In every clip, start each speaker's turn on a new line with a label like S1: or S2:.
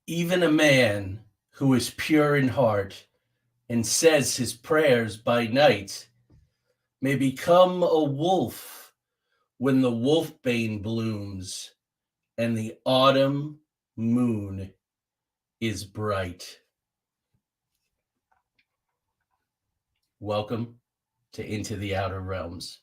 S1: Even a man who is pure in heart and says his prayers by night may become a wolf when the wolfbane blooms and the autumn moon is bright. Welcome to Into the Outer Realms.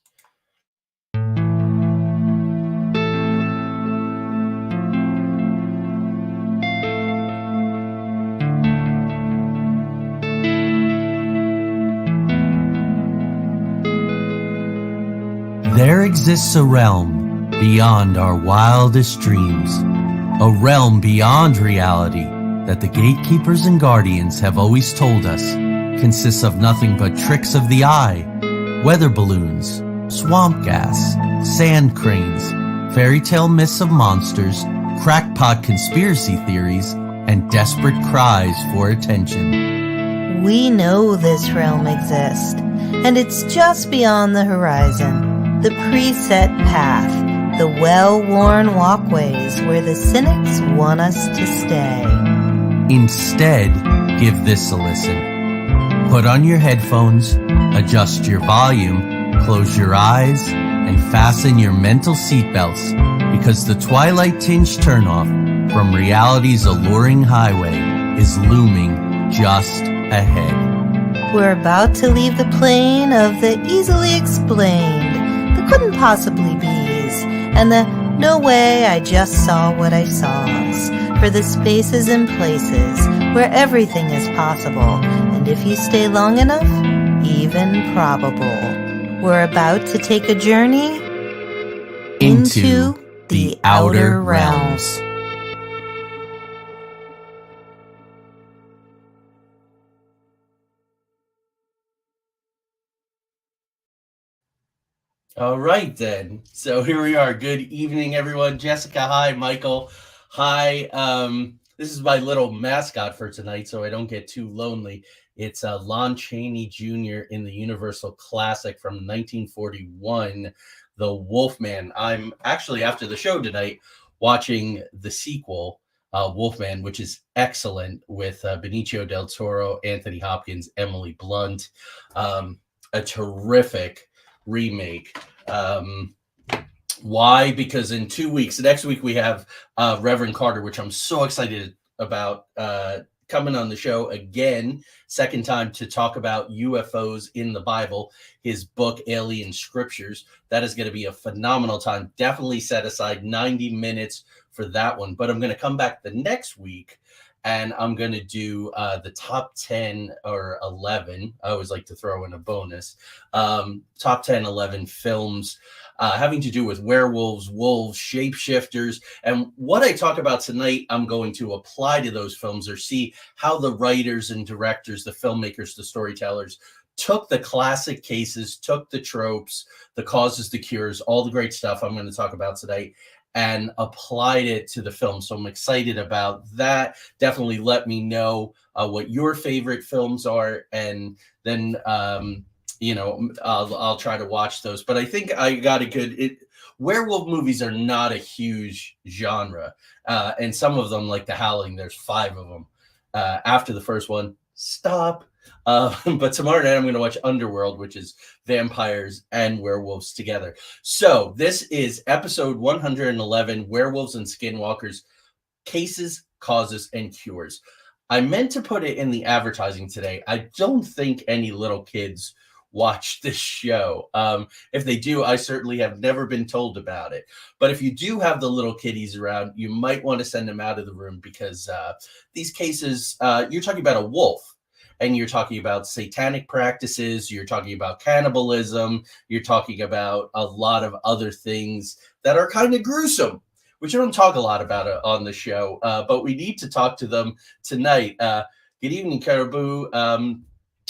S2: There exists a realm beyond our wildest dreams, a realm beyond reality that the gatekeepers and guardians have always told us consists of nothing but tricks of the eye, weather balloons, swamp gas, sand cranes, fairy tale myths of monsters, crackpot conspiracy theories, and desperate cries for attention.
S3: We know this realm exists, and it's just beyond the horizon. The preset path, the well-worn walkways where the cynics want us to stay.
S2: Instead, give this a listen. Put on your headphones, adjust your volume, close your eyes, and fasten your mental seatbelts because the twilight-tinged turnoff from reality's alluring highway is looming just ahead.
S3: We're about to leave the plane of the easily explained, couldn't possibly be's, and the no way I just saw what I saw's, for the spaces and places where everything is possible, and if you stay long enough, even probable. We're about to take a journey into the outer realms.
S1: All right, then. So here we are. Good evening, everyone. Jessica, hi. Michael, hi. This is my little mascot for tonight, so I don't get too lonely. It's Lon Chaney Jr. in the Universal Classic from 1941, The Wolfman. I'm actually, after the show tonight, watching the sequel, Wolfman, which is excellent, with Benicio del Toro, Anthony Hopkins, Emily Blunt. A terrific remake. Why? Because in 2 weeks, next week, we have Reverend Carter, which I'm so excited about, coming on the show again, second time, to talk about UFOs in the Bible, his book Alien Scriptures. That is going to be a phenomenal time. Definitely set aside 90 minutes for that one. But I'm going to come back the next week and I'm going to do the top 10 or 11. I always like to throw in a bonus. Top 10, 11 films having to do with werewolves, wolves, shapeshifters. And what I talk about tonight, I'm going to apply to those films, or see how the writers and directors, the filmmakers, the storytellers, took the classic cases, took the tropes, the causes, the cures, all the great stuff I'm going to talk about tonight, and applied it to the film. So I'm excited about that. Definitely let me know what your favorite films are, and then I'll try to watch those. But I think I got a good werewolf movies are not a huge genre, and some of them, like The Howling, there's 5 of them. After the first one, stop. But tomorrow night I'm going to watch Underworld, which is vampires and werewolves together. So this is episode 111, Werewolves and Skinwalkers, Cases, Causes, and Cures. I meant to put it in the advertising today. I don't think any little kids watch this show. If they do, I certainly have never been told about it. But if you do have the little kiddies around, you might want to send them out of the room, because these cases, you're talking about a wolf. And you're talking about satanic practices, you're talking about cannibalism, you're talking about a lot of other things that are kind of gruesome, which I don't talk a lot about on the show, but we need to talk to them tonight. Good evening, Caribou.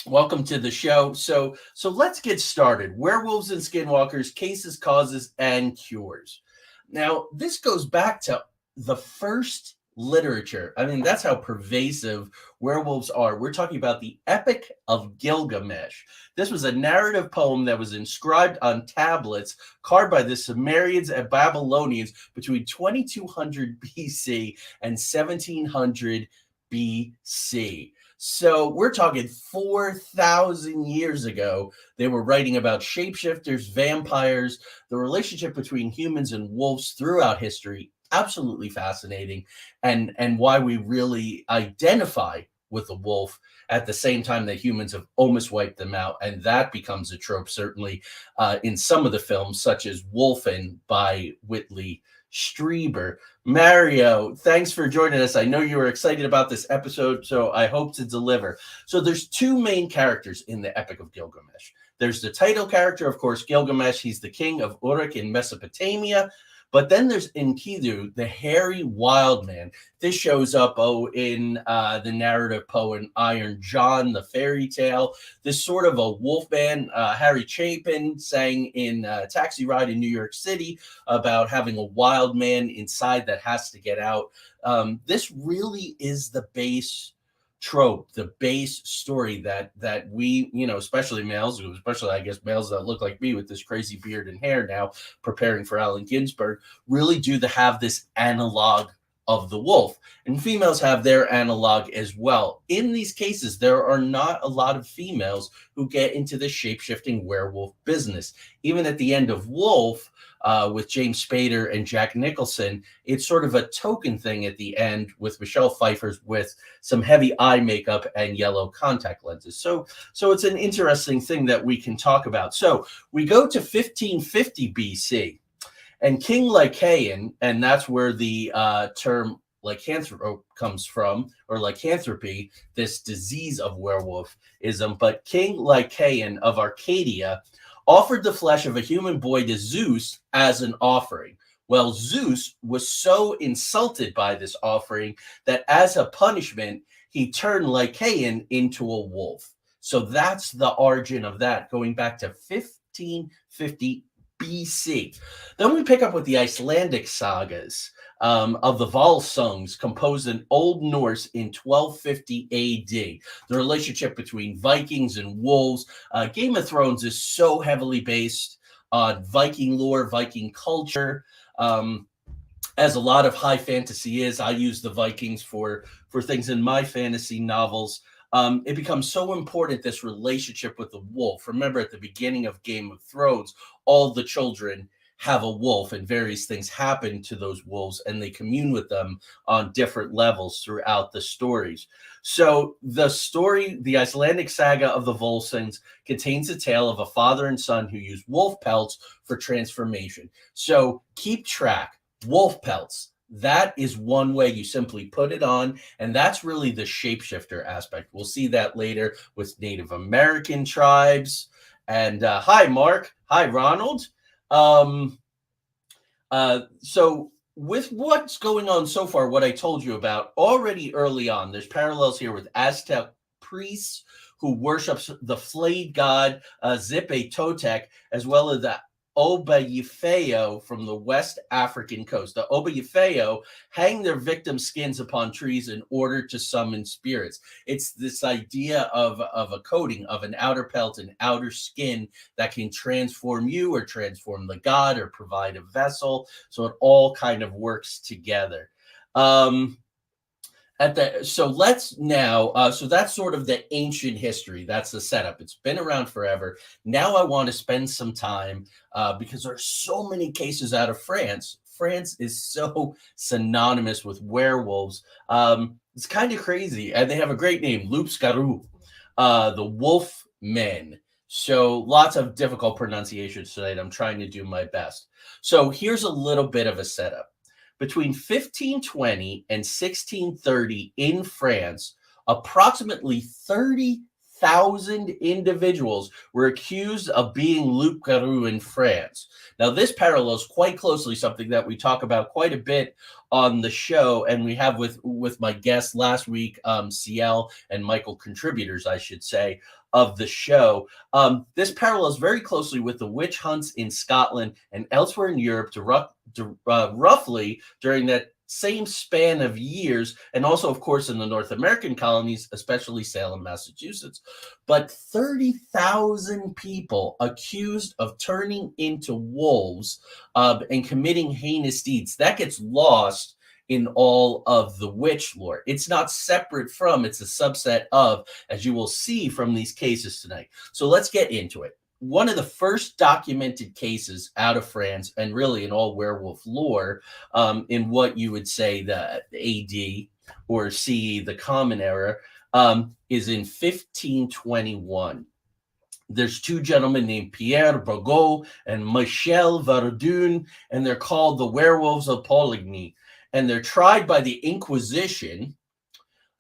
S1: Welcome to the show. So let's get started. Werewolves and Skinwalkers, Cases, Causes, and Cures. Now, this goes back to the first literature. I mean, that's how pervasive werewolves are. We're talking about the Epic of Gilgamesh. This was a narrative poem that was inscribed on tablets carved by the Sumerians and Babylonians between 2200 BC and 1700 BC. So we're talking 4,000 years ago. They were writing about shapeshifters, vampires, the relationship between humans and wolves throughout history. Absolutely fascinating, and why we really identify with the wolf at the same time that humans have almost wiped them out. And that becomes a trope, certainly in some of the films, such as Wolfen by Whitley Strieber. Mario, thanks for joining us. I know you were excited about this episode, so I hope to deliver. So there's two main characters in the Epic of Gilgamesh. There's the title character, of course, Gilgamesh. He's the king of Uruk in Mesopotamia. But then there's Enkidu, the hairy wild man. This shows up in the narrative poem Iron John, the fairy tale. This sort of a wolf man. Harry Chapin sang in Taxi Ride in New York City about having a wild man inside that has to get out. This really is the base trope, the base story that we, especially males, especially I guess males that look like me with this crazy beard and hair now, preparing for Allen Ginsberg, really do have this analog of the wolf, and females have their analog as well. In these cases, there are not a lot of females who get into the shape-shifting werewolf business. Even at the end of Wolf, with James Spader and Jack Nicholson, it's sort of a token thing at the end with Michelle Pfeiffer with some heavy eye makeup and yellow contact lenses. So it's an interesting thing that we can talk about. So we go to 1550 BC, and King Lycaon, and that's where the term lycanthrope comes from, or lycanthropy, this disease of werewolfism. But King Lycaon of Arcadia offered the flesh of a human boy to Zeus as an offering. Well, Zeus was so insulted by this offering that as a punishment, he turned Lycaon into a wolf. So that's the origin of that, going back to 1550 BC. Then we pick up with the Icelandic sagas of the Volsungs, composed in Old Norse in 1250 AD. The relationship between Vikings and wolves. Game of Thrones is so heavily based on Viking lore, Viking culture, as a lot of high fantasy is. I use the Vikings for things in my fantasy novels. It becomes so important, this relationship with the wolf. Remember, at the beginning of Game of Thrones, all the children have a wolf, and various things happen to those wolves, and they commune with them on different levels throughout the stories. So the story, the Icelandic saga of the Volsungs, contains a tale of a father and son who use wolf pelts for transformation. So keep track. Wolf pelts. That is one way. You simply put it on, and that's really the shapeshifter aspect. We'll see that later with Native American tribes. And hi, Mark. Hi, Ronald. So with what's going on so far, what I told you about already early on, there's parallels here with Aztec priests who worships the flayed god Zipe Totec, as well as the Obayifeo from the West African coast. The Obayifeo hang their victims' skins upon trees in order to summon spirits. It's this idea of a coating, of an outer pelt, an outer skin that can transform you or transform the god or provide a vessel. So it all kind of works together. So that's sort of the ancient history. That's the setup. It's been around forever. Now I want to spend some time because there are so many cases out of France. France is so synonymous with werewolves. It's kind of crazy. And they have a great name, Loups-garous, the wolf men. So lots of difficult pronunciations tonight. I'm trying to do my best. So here's a little bit of a setup. Between 1520 and 1630 in France, approximately 30,000 individuals were accused of being loup-garous in France. Now, this parallels quite closely something that we talk about quite a bit on the show, and we have with my guests last week, CL and Michael, contributors, I should say, of the show. This parallels very closely with the witch hunts in Scotland and elsewhere in Europe roughly during that same span of years, and also, of course, in the North American colonies, especially Salem, Massachusetts. But 30,000 people accused of turning into wolves and committing heinous deeds. That gets lost in all of the witch lore. It's not separate from, it's a subset of, as you will see from these cases tonight. So let's get into it. One of the first documented cases out of France, and really in all werewolf lore, in what you would say the AD or CE, the Common Era, is in 1521. There's two gentlemen named Pierre Burgot and Michel Verdun, and they're called the Werewolves of Polygamy, and they're tried by the Inquisition.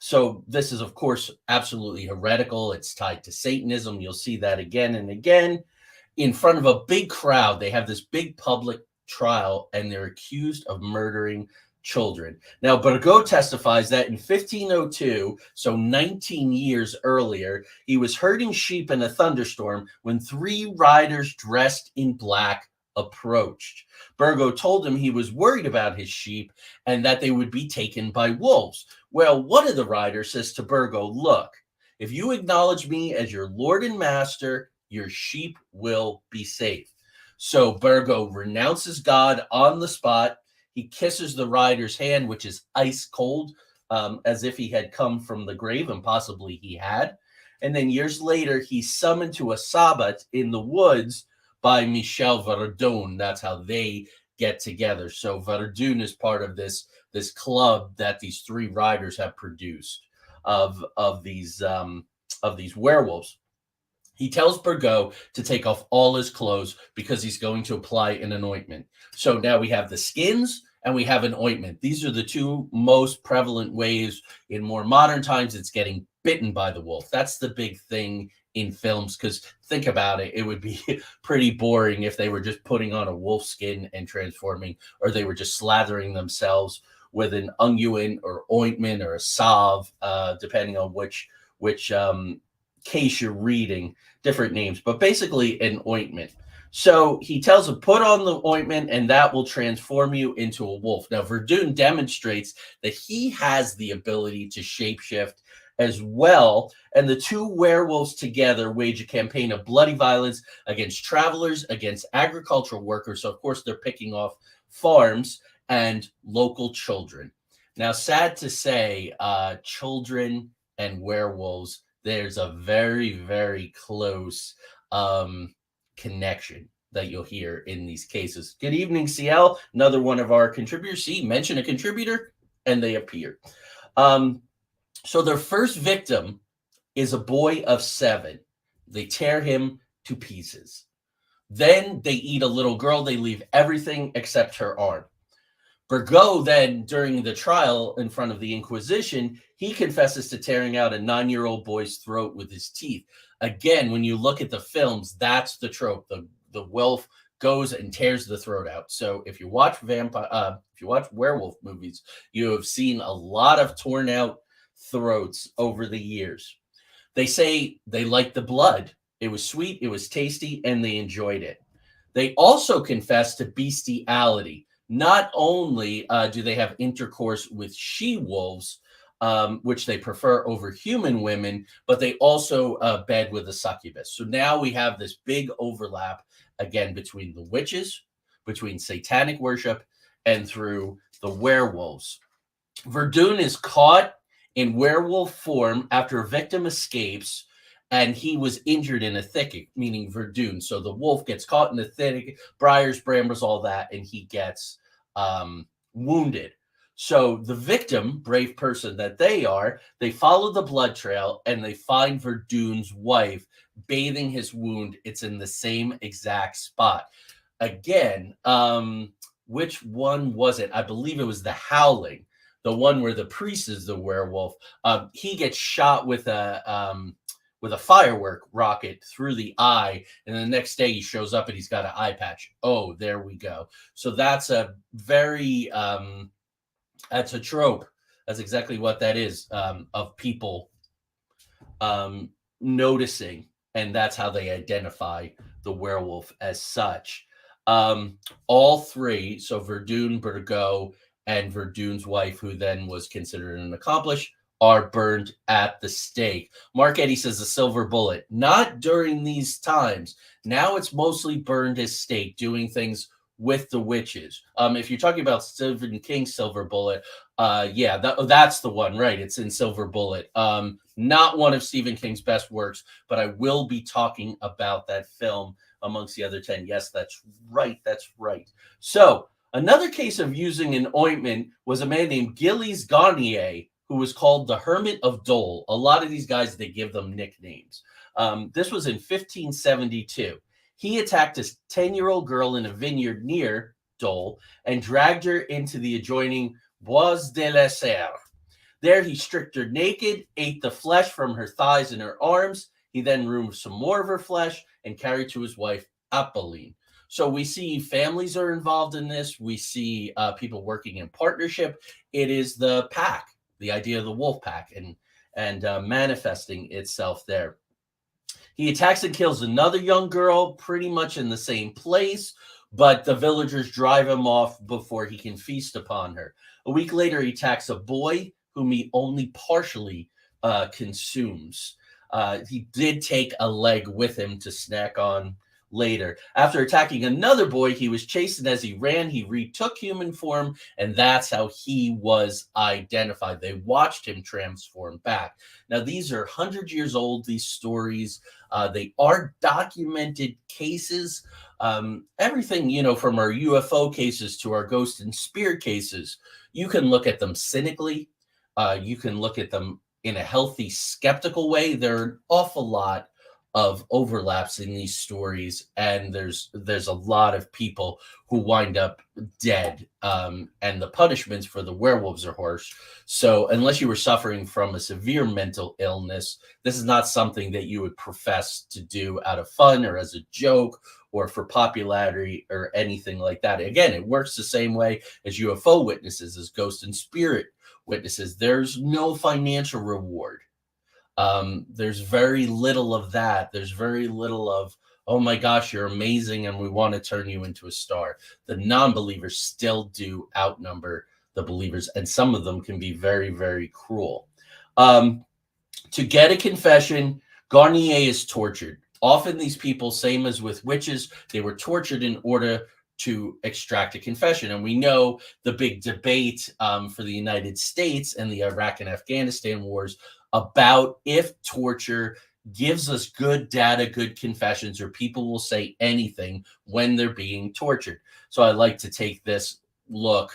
S1: So this is, of course, absolutely heretical. It's tied to Satanism. You'll see that again and again. In front of a big crowd, they have this big public trial, and they're accused of murdering children. Now, Burgot testifies that in 1502, so 19 years earlier, he was herding sheep in a thunderstorm when 3 riders dressed in black approached. Burgot told him he was worried about his sheep and that they would be taken by wolves. Well, one of the riders says to Burgot, "Look, if you acknowledge me as your Lord and Master, your sheep will be safe." So Burgot renounces God on the spot. He kisses the rider's hand, which is ice cold, as if he had come from the grave, and possibly he had. And then years later, he's summoned to a sabbat in the woods by Michel Verdun. That's how they get together. So Verdun is part of this club that these 3 riders have produced of these werewolves. He tells Burgot to take off all his clothes because he's going to apply an anointment. So now we have the skins and we have an ointment. These are the 2 most prevalent ways. In more modern times, it's getting bitten by the wolf. That's the big thing in films, because think about it, it would be pretty boring if they were just putting on a wolf skin and transforming, or they were just slathering themselves with an unguent or ointment or a salve, depending on which case you're reading, different names, but basically an ointment. So he tells him, put on the ointment and that will transform you into a wolf. Now, Verdun demonstrates that he has the ability to shapeshift as well. And the 2 werewolves together wage a campaign of bloody violence against travelers, against agricultural workers. So, of course, they're picking off farms and local children. Now, sad to say, children and werewolves, there's a very, very close connection that you'll hear in these cases. Good evening, CL. Another one of our contributors. See, mention a contributor, and they appear. So their first victim is a boy of 7. They tear him to pieces. Then they eat a little girl. They leave everything except her arm. Burgot then, during the trial in front of the Inquisition, he confesses to tearing out a 9-year-old boy's throat with his teeth. Again, when you look at the films, that's the trope. The wolf goes and tears the throat out. So if you watch werewolf movies, you have seen a lot of torn out throats over the years. They say they liked the blood. It was sweet, it was tasty, and they enjoyed it. They also confess to bestiality. Not only do they have intercourse with she-wolves, which they prefer over human women, but they also bed with a succubus. So now we have this big overlap, again, between the witches, between satanic worship, and through the werewolves. Verdun is caught in werewolf form after a victim escapes, and he was injured in a thicket, meaning Verdun. So the wolf gets caught in the thicket, briars, brambles, all that, and he gets wounded. So the victim, brave person that they are, they follow the blood trail and they find Verdun's wife bathing his wound. It's in the same exact spot. Again, which one was it? I believe it was the Howling, the one where the priest is the werewolf. He gets shot with a firework rocket through the eye, and the next day he shows up and he's got an eye patch. Oh, there we go. So that's a very that's a trope. That's exactly what that is, of people noticing, and that's how they identify the werewolf as such. All 3, so Verdun, Burgot, and Verdun's wife, who then was considered an accomplice, are burned at the stake. Mark Eddy says the silver bullet, not during these times. Now it's mostly burned as stake, doing things with the witches. If you're talking about Stephen King's Silver Bullet, yeah, that's the one, right? It's in Silver Bullet. Not one of Stephen King's best works, but I will be talking about that film amongst the other 10. Yes, that's right. That's right. So another case of using an ointment was a man named Gilles Garnier, who was called the Hermit of Dole. A lot of these guys, they give them nicknames. This was in 1572. He attacked a 10-year-old girl in a vineyard near Dole and dragged her into the adjoining Bois de la Serre. There, he stripped her naked, ate the flesh from her thighs and her arms. He then removed some more of her flesh and carried to his wife, Apolline. So we see families are involved in this. We see people working in partnership. It is the pack, the idea of the wolf pack, and manifesting itself there. He attacks and kills another young girl pretty much in the same place, but the villagers drive him off before he can feast upon her. A week later, he attacks a boy whom he only partially consumes. He did take a leg with him to snack on later. After attacking another boy, he was chased, and as he ran, he retook human form, and that's how he was identified. They watched him transform back. Now, these are 100 years old, these stories. They are documented cases. Everything, from our UFO cases to our ghost and spirit cases, you can look at them cynically. You can look at them in a healthy, skeptical way. There are an awful lot of overlaps in these stories, and there's a lot of people who wind up dead, and the punishments for the werewolves are harsh. So unless you were suffering from a severe mental illness, this is not something that you would profess to do out of fun or as a joke or for popularity or anything like that. Again, it works the same way as UFO witnesses, as ghost and spirit witnesses. There's no financial reward. There's very little of that. There's very little of, oh my gosh, you're amazing and we want to turn you into a star. The non-believers still do outnumber the believers, and some of them can be very, very cruel. To get a confession, Garnier is tortured. Often these people, same as with witches, they were tortured in order to extract a confession. And we know the big debate for the United States and the Iraq and Afghanistan wars about if torture gives us good data, good confessions, or people will say anything when they're being tortured. So I like to take this look,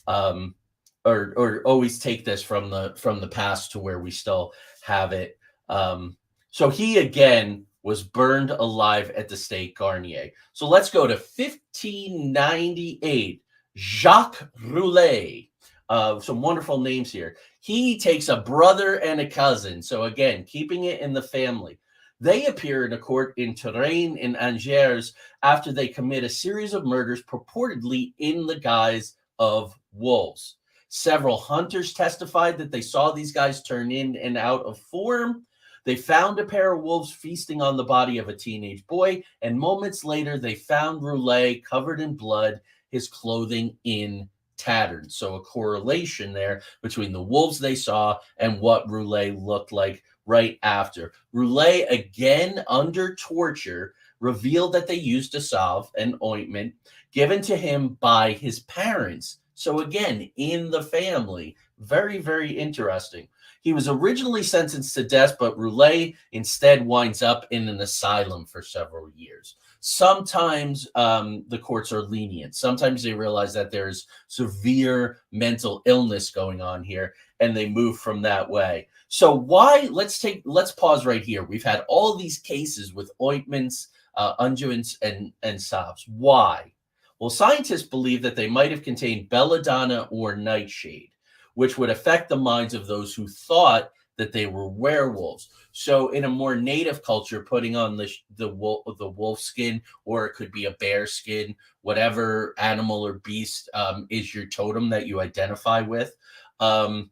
S1: or always take this from the past to where we still have it. So he again was burned alive at the stake, Garnier. So let's go to 1598. Jacques Roulet. Some wonderful names here. He takes a brother and a cousin. So again, keeping it in the family. They appear in a court in Touraine in Angers after they commit a series of murders purportedly in the guise of wolves. Several hunters testified that they saw these guys turn in and out of form. They found a pair of wolves feasting on the body of a teenage boy, and moments later, they found Roulet covered in blood, his clothing in tatters. So a correlation there between the wolves they saw and what Roulet looked like right after. Roulet, again under torture, revealed that they used a salve, an ointment, given to him by his parents. So again, in the family. Very, very interesting. He was originally sentenced to death, but Roulet instead winds up in an asylum for several years. Sometimes the courts are lenient. Sometimes they realize that there's severe mental illness going on here, and they move from that way. So why? Let's pause right here. We've had all of these cases with ointments, unguents, and salves. Why? Well, scientists believe that they might have contained belladonna or nightshade, which would affect the minds of those who thought that they were werewolves. So in a more native culture, putting on the wolf skin, or it could be a bear skin, whatever animal or beast is your totem that you identify with, and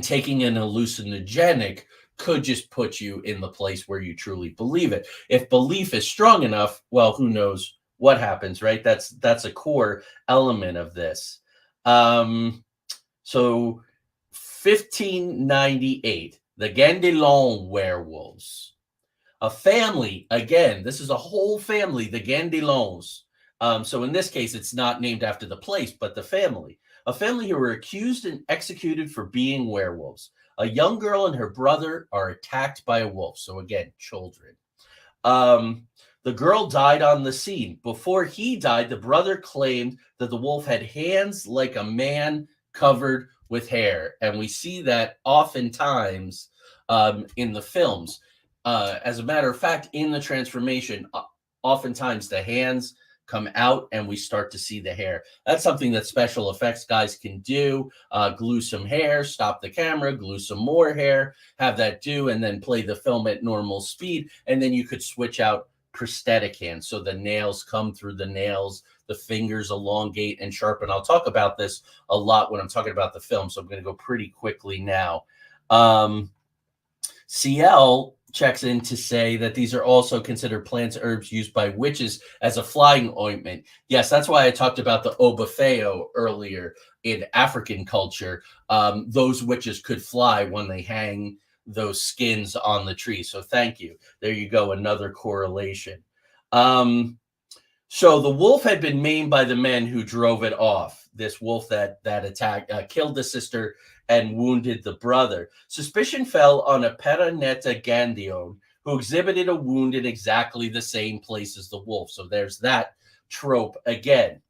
S1: taking an hallucinogenic could just put you in the place where you truly believe it. If belief is strong enough, well, who knows what happens, right? That's a core element of this. So 1598, the Gandelon werewolves. A family, again, this is a whole family, the Gandelons. So in this case, it's not named after the place, but the family. A family who were accused and executed for being werewolves. A young girl and her brother are attacked by a wolf. So again, children. The girl died on the scene. Before he died, the brother claimed that the wolf had hands like a man covered with hair. And we see that oftentimes in the films. As a matter of fact, in the transformation, oftentimes the hands come out and we start to see the hair. That's something that special effects guys can do. Glue some hair, stop the camera, glue some more hair, have that do, and then play the film at normal speed. And then you could switch out prosthetic hands. So the nails come through the nails, the fingers elongate and sharpen. I'll talk about this a lot when I'm talking about the film. So I'm going to go pretty quickly now. CL checks in to say that these are also considered plants, herbs used by witches as a flying ointment. Yes, that's why I talked about the obafeo earlier in African culture. Those witches could fly when they hang those skins on the tree. So thank you. There you go. Another correlation. So the wolf had been maimed by the men who drove it off. This wolf that attacked, killed the sister and wounded the brother. Suspicion fell on a Peraneta Gandion, who exhibited a wound in exactly the same place as the wolf. So there's that trope again.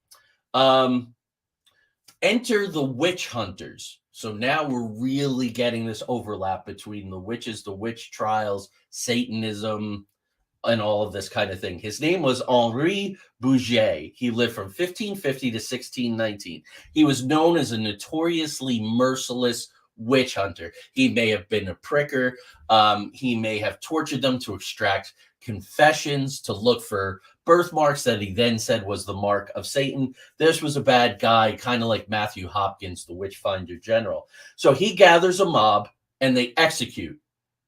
S1: Enter the witch hunters. So now we're really getting this overlap between the witches, the witch trials, Satanism, and all of this kind of thing. His name was Henri Bouget. He lived from 1550 to 1619. He was known as a notoriously merciless witch hunter. He may have been a pricker. He may have tortured them to extract confessions, to look for birthmarks that he then said was the mark of Satan. This was a bad guy, kind of like Matthew Hopkins, the witch finder general. So he gathers a mob and they execute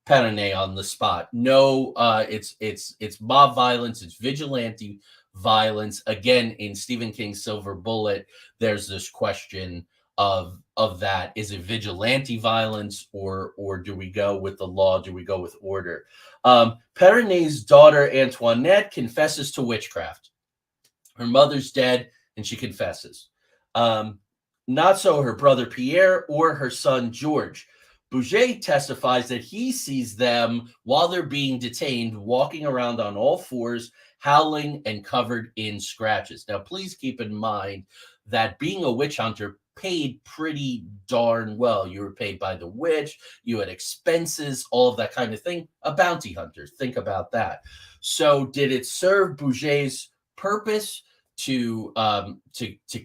S1: Perrone on the spot. No, it's mob violence, it's vigilante violence. Again, in Stephen King's Silver Bullet, there's this question of that. Is it vigilante violence or do we go with the law? Do we go with order? Perrone's daughter Antoinette confesses to witchcraft. Her mother's dead and she confesses. Not so her brother Pierre or her son George. Bouget testifies that he sees them while they're being detained, walking around on all fours, howling and covered in scratches. Now, please keep in mind that being a witch hunter paid pretty darn well. You were paid by the witch, you had expenses, all of that kind of thing. A bounty hunter, think about that. So did it serve Bouget's purpose to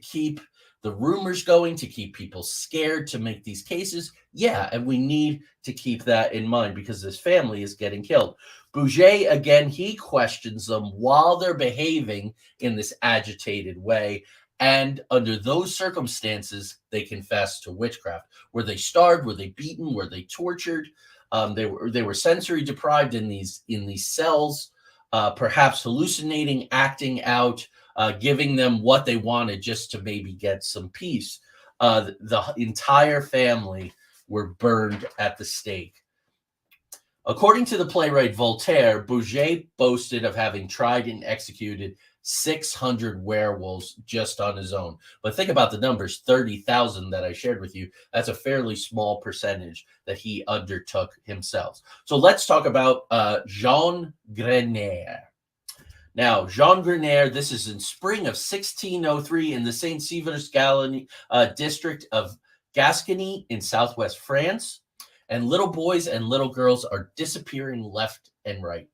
S1: keep the rumors going, to keep people scared, to make these cases? Yeah, and we need to keep that in mind because this family is getting killed. Bouget, again, he questions them while they're behaving in this agitated way. And under those circumstances, they confess to witchcraft. Were they starved? Were they beaten? Were they tortured? They were sensory deprived in these cells, perhaps hallucinating, acting out, giving them what they wanted just to maybe get some peace. The entire family were burned at the stake. According to the playwright Voltaire, Bouget boasted of having tried and executed 600 werewolves just on his own. But think about the numbers, 30,000 that I shared with you. That's a fairly small percentage that he undertook himself. So let's talk about Jean Grener. Now, Jean Grener, this is in spring of 1603 in the St. Severus district of Gascony in southwest France. And little boys and little girls are disappearing left and right.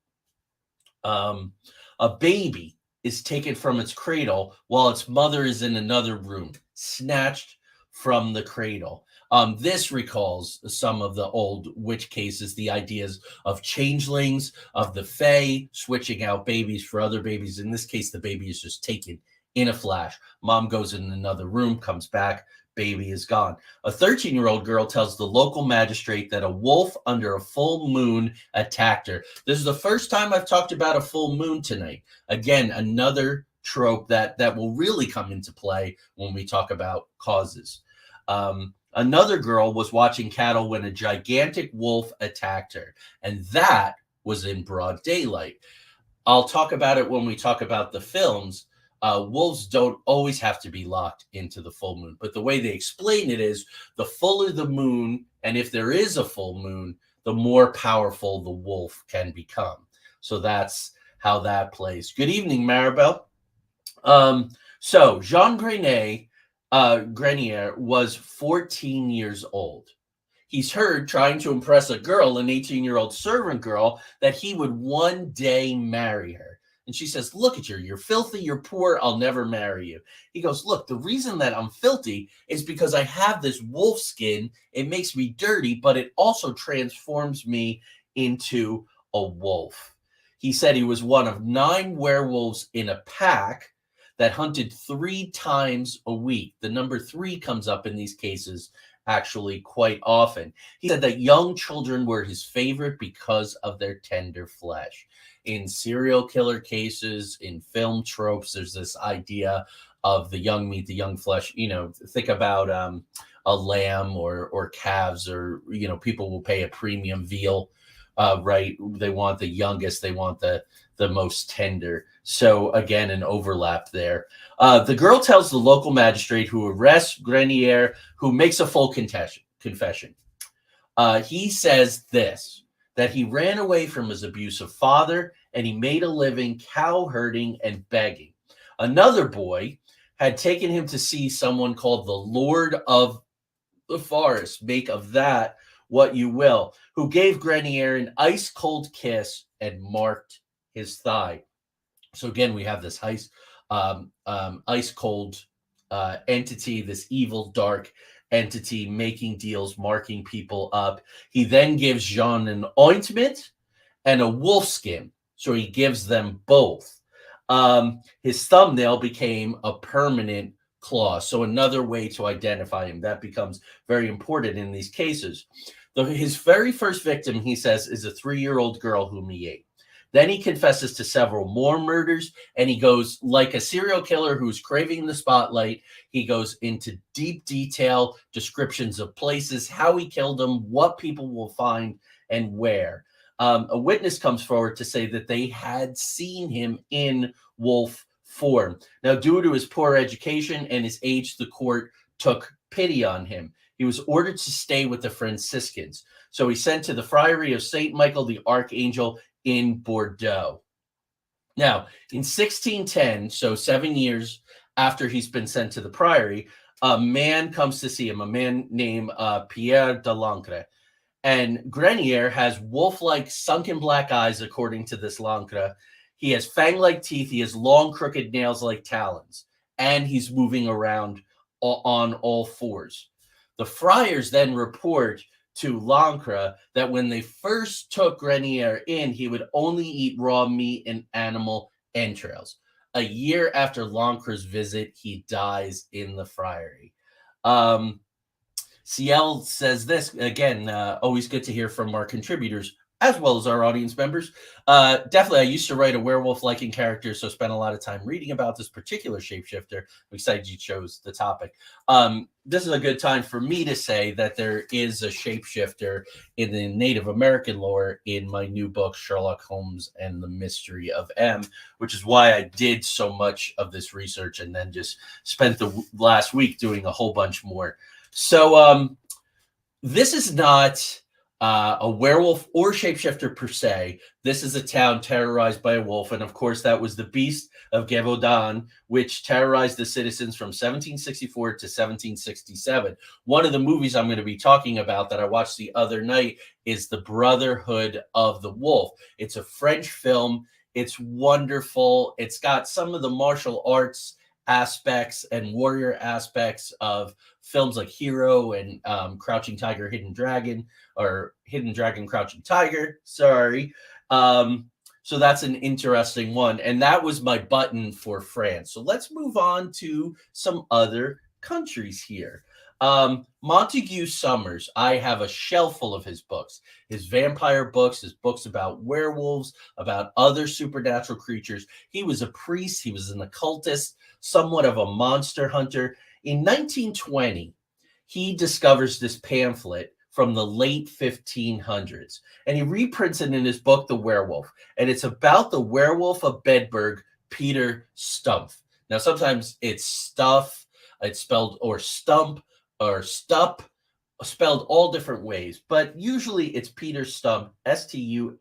S1: A baby is taken from its cradle while its mother is in another room, snatched from the cradle. This recalls some of the old witch cases, the ideas of changelings, of the fae, switching out babies for other babies. In this case, the baby is just taken in a flash. Mom goes in another room, comes back, baby is gone. A 13-year-old girl tells the local magistrate that a wolf under a full moon attacked her. This is the first time I've talked about a full moon tonight. Again, another trope that will really come into play when we talk about causes. Another girl was watching cattle when a gigantic wolf attacked her, and that was in broad daylight. I'll talk about it when we talk about the films. Wolves don't always have to be locked into the full moon, but the way they explain it is the fuller the moon, and if there is a full moon, the more powerful the wolf can become. So that's how that plays. Good evening, Maribel. So Jean Grener was 14 years old. He's heard, trying to impress a girl, an 18-year-old servant girl, that he would one day marry her. And she says, look at you, you're filthy, you're poor, I'll never marry you. He goes, look, the reason that I'm filthy is because I have this wolf skin. It makes me dirty, but it also transforms me into a wolf. He said he was one of 9 werewolves in a pack that hunted 3 times a week. The number 3 comes up in these cases actually quite often. He said that young children were his favorite because of their tender flesh. In serial killer cases, in film tropes, there's this idea of the young meat, the young flesh. You know, think about a lamb or calves, or, you know, people will pay a premium veal, right? They want the youngest, they want the most tender. So again, an overlap there. The girl tells the local magistrate, who arrests Grener, who makes a full confession. He says this, that he ran away from his abusive father and he made a living cow herding and begging. Another boy had taken him to see someone called the Lord of the Forest, make of that what you will, who gave Grener an ice cold kiss and marked his thigh. So again, we have this ice cold entity, this evil, dark entity making deals, marking people up. He then gives Jean an ointment and a wolf skin. So he gives them both. His thumbnail became a permanent claw. So another way to identify him. That becomes very important in these cases. His very first victim, he says, is a 3-year-old girl whom he ate. Then he confesses to several more murders, and he goes, like a serial killer who's craving the spotlight, he goes into deep detail, descriptions of places, how he killed them, what people will find, and where. A witness comes forward to say that they had seen him in wolf form. Now, due to his poor education and his age, the court took pity on him. He was ordered to stay with the Franciscans. So he's sent to the Friary of St. Michael the Archangel in Bordeaux. Now, in 1610, so 7 years after he's been sent to the priory, a man comes to see him, a man named Pierre de Lancre. And Grener has wolf-like sunken black eyes, according to this Lancre. He has fang-like teeth. He has long, crooked nails like talons. And he's moving around on all fours. The friars then report to Lancre that when they first took Grener in, he would only eat raw meat and animal entrails. A year after Lancre's visit, he dies in the friary. CL says this, again, always good to hear from our contributors as well as our audience members. Definitely, I used to write a werewolf-liking character, so spent a lot of time reading about this particular shapeshifter. I'm excited you chose the topic. This is a good time for me to say that there is a shapeshifter in the Native American lore in my new book, Sherlock Holmes and the Mystery of M, which is why I did so much of this research and then just spent the last week doing a whole bunch more. So this is not a werewolf or shapeshifter per se. This is a town terrorized by a wolf, and of course that was the Beast of Gévaudan, which terrorized the citizens from 1764 to 1767. One of the movies I'm going to be talking about that I watched the other night is The Brotherhood of the Wolf. It's a French film. It's wonderful. It's got some of the martial arts aspects and warrior aspects of films like Hero and Crouching Tiger, Hidden Dragon, or Hidden Dragon, Crouching Tiger. Sorry. So that's an interesting one. And that was my button for France. So let's move on to some other countries here. Montague Summers, I have a shelf full of his books, his vampire books, his books about werewolves, about other supernatural creatures. He was a priest, he was an occultist, somewhat of a monster hunter. In 1920, he discovers this pamphlet from the late 1500s, and he reprints it in his book, The Werewolf, and it's about the werewolf of Bedburg, Peter Stumpf. Now, sometimes it's Stuff, it's spelled, or Stump, or Stup, spelled all different ways, but usually it's Peter Stump, Stumpp.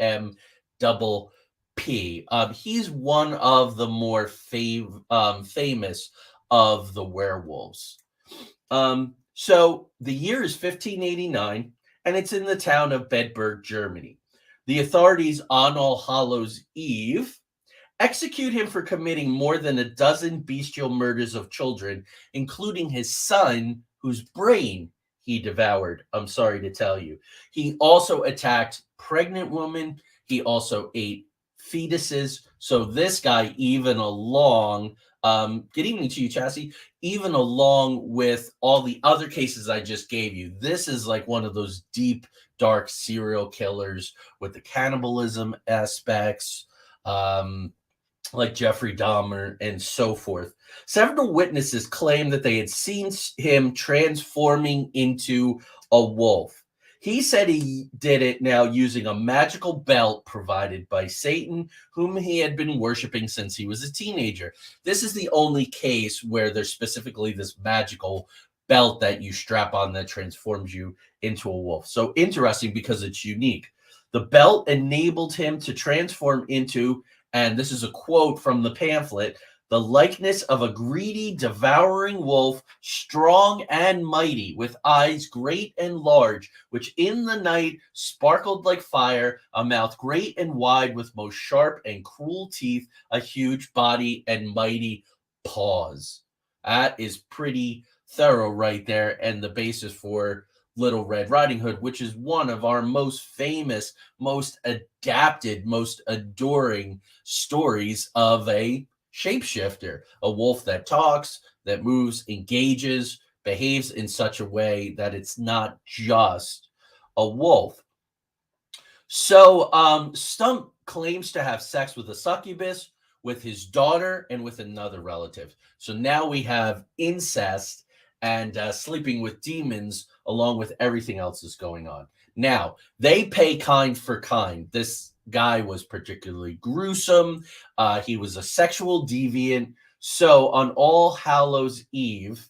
S1: He's one of the more famous of the werewolves. So the year is 1589, and it's in the town of Bedburg, Germany. The authorities on All Hallows Eve execute him for committing more than a dozen bestial murders of children, including his son, whose brain he devoured. I'm sorry to tell you. He also attacked pregnant women. He also ate fetuses. So this guy, even along, good evening to you, Chassie, even along with all the other cases I just gave you, this is like one of those deep, dark serial killers with the cannibalism aspects, like Jeffrey Dahmer and so forth. Several witnesses claim that they had seen him transforming into a wolf. He said he did it now using a magical belt provided by Satan, whom he had been worshiping since he was a teenager. This is the only case where there's specifically this magical belt that you strap on that transforms you into a wolf. So interesting because it's unique. The belt enabled him to transform into, and this is a quote from the pamphlet, the likeness of a greedy, devouring wolf, strong and mighty, with eyes great and large, which in the night sparkled like fire, a mouth great and wide, with most sharp and cruel teeth, a huge body and mighty paws. That is pretty thorough right there, and the basis for Little Red Riding Hood, which is one of our most famous, most adapted, most adoring stories of a shapeshifter, a wolf that talks, that moves, engages, behaves in such a way that it's not just a wolf. So Stump claims to have sex with a succubus, with his daughter, and with another relative. So now we have incest and sleeping with demons, along with everything else that's going on. Now, they pay kind for kind. This guy was particularly gruesome. He was a sexual deviant. So on All Hallows Eve,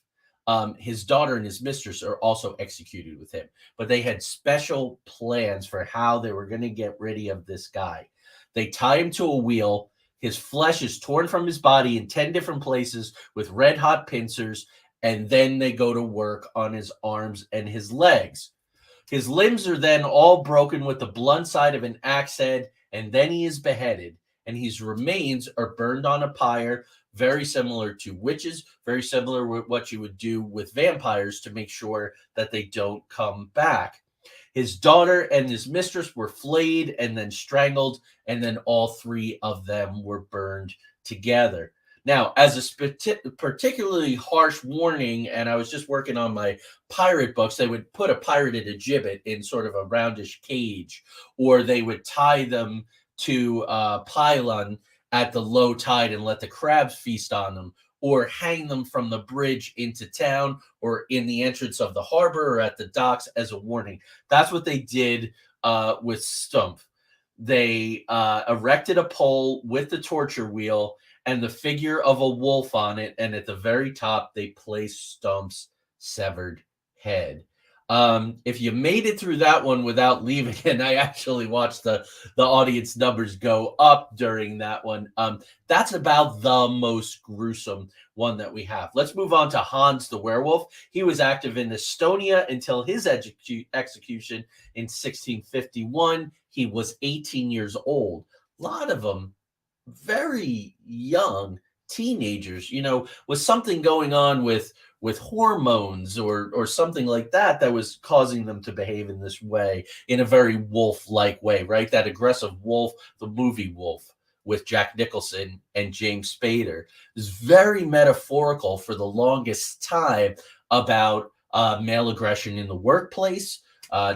S1: his daughter and his mistress are also executed with him. But they had special plans for how they were going to get rid of this guy. They tie him to a wheel. His flesh is torn from his body in 10 different places with red hot pincers. And then they go to work on his arms and his legs. His limbs are then all broken with the blunt side of an axe head, and then he is beheaded, and his remains are burned on a pyre, very similar to witches, very similar with what you would do with vampires to make sure that they don't come back. His daughter and his mistress were flayed and then strangled, and then all three of them were burned together. Now, as a particularly harsh warning, and I was just working on my pirate books, they would put a pirate in a gibbet in sort of a roundish cage, or they would tie them to a pylon at the low tide and let the crabs feast on them, or hang them from the bridge into town or in the entrance of the harbor or at the docks as a warning. That's what they did with Stump. They erected a pole with the torture wheel and the figure of a wolf on it, and at the very top, they placed Stump's severed head. If you made it through that one without leaving, and I actually watched the audience numbers go up during that one, that's about the most gruesome one that we have. Let's move on to Hans the Werewolf. He was active in Estonia until his execution in 1651. He was 18 years old. A lot of them very young teenagers, with something going on with hormones or something like that was causing them to behave in this way, in a very wolf-like way, right? That aggressive wolf, the movie Wolf with Jack Nicholson and James Spader, is very metaphorical for the longest time about male aggression in the workplace.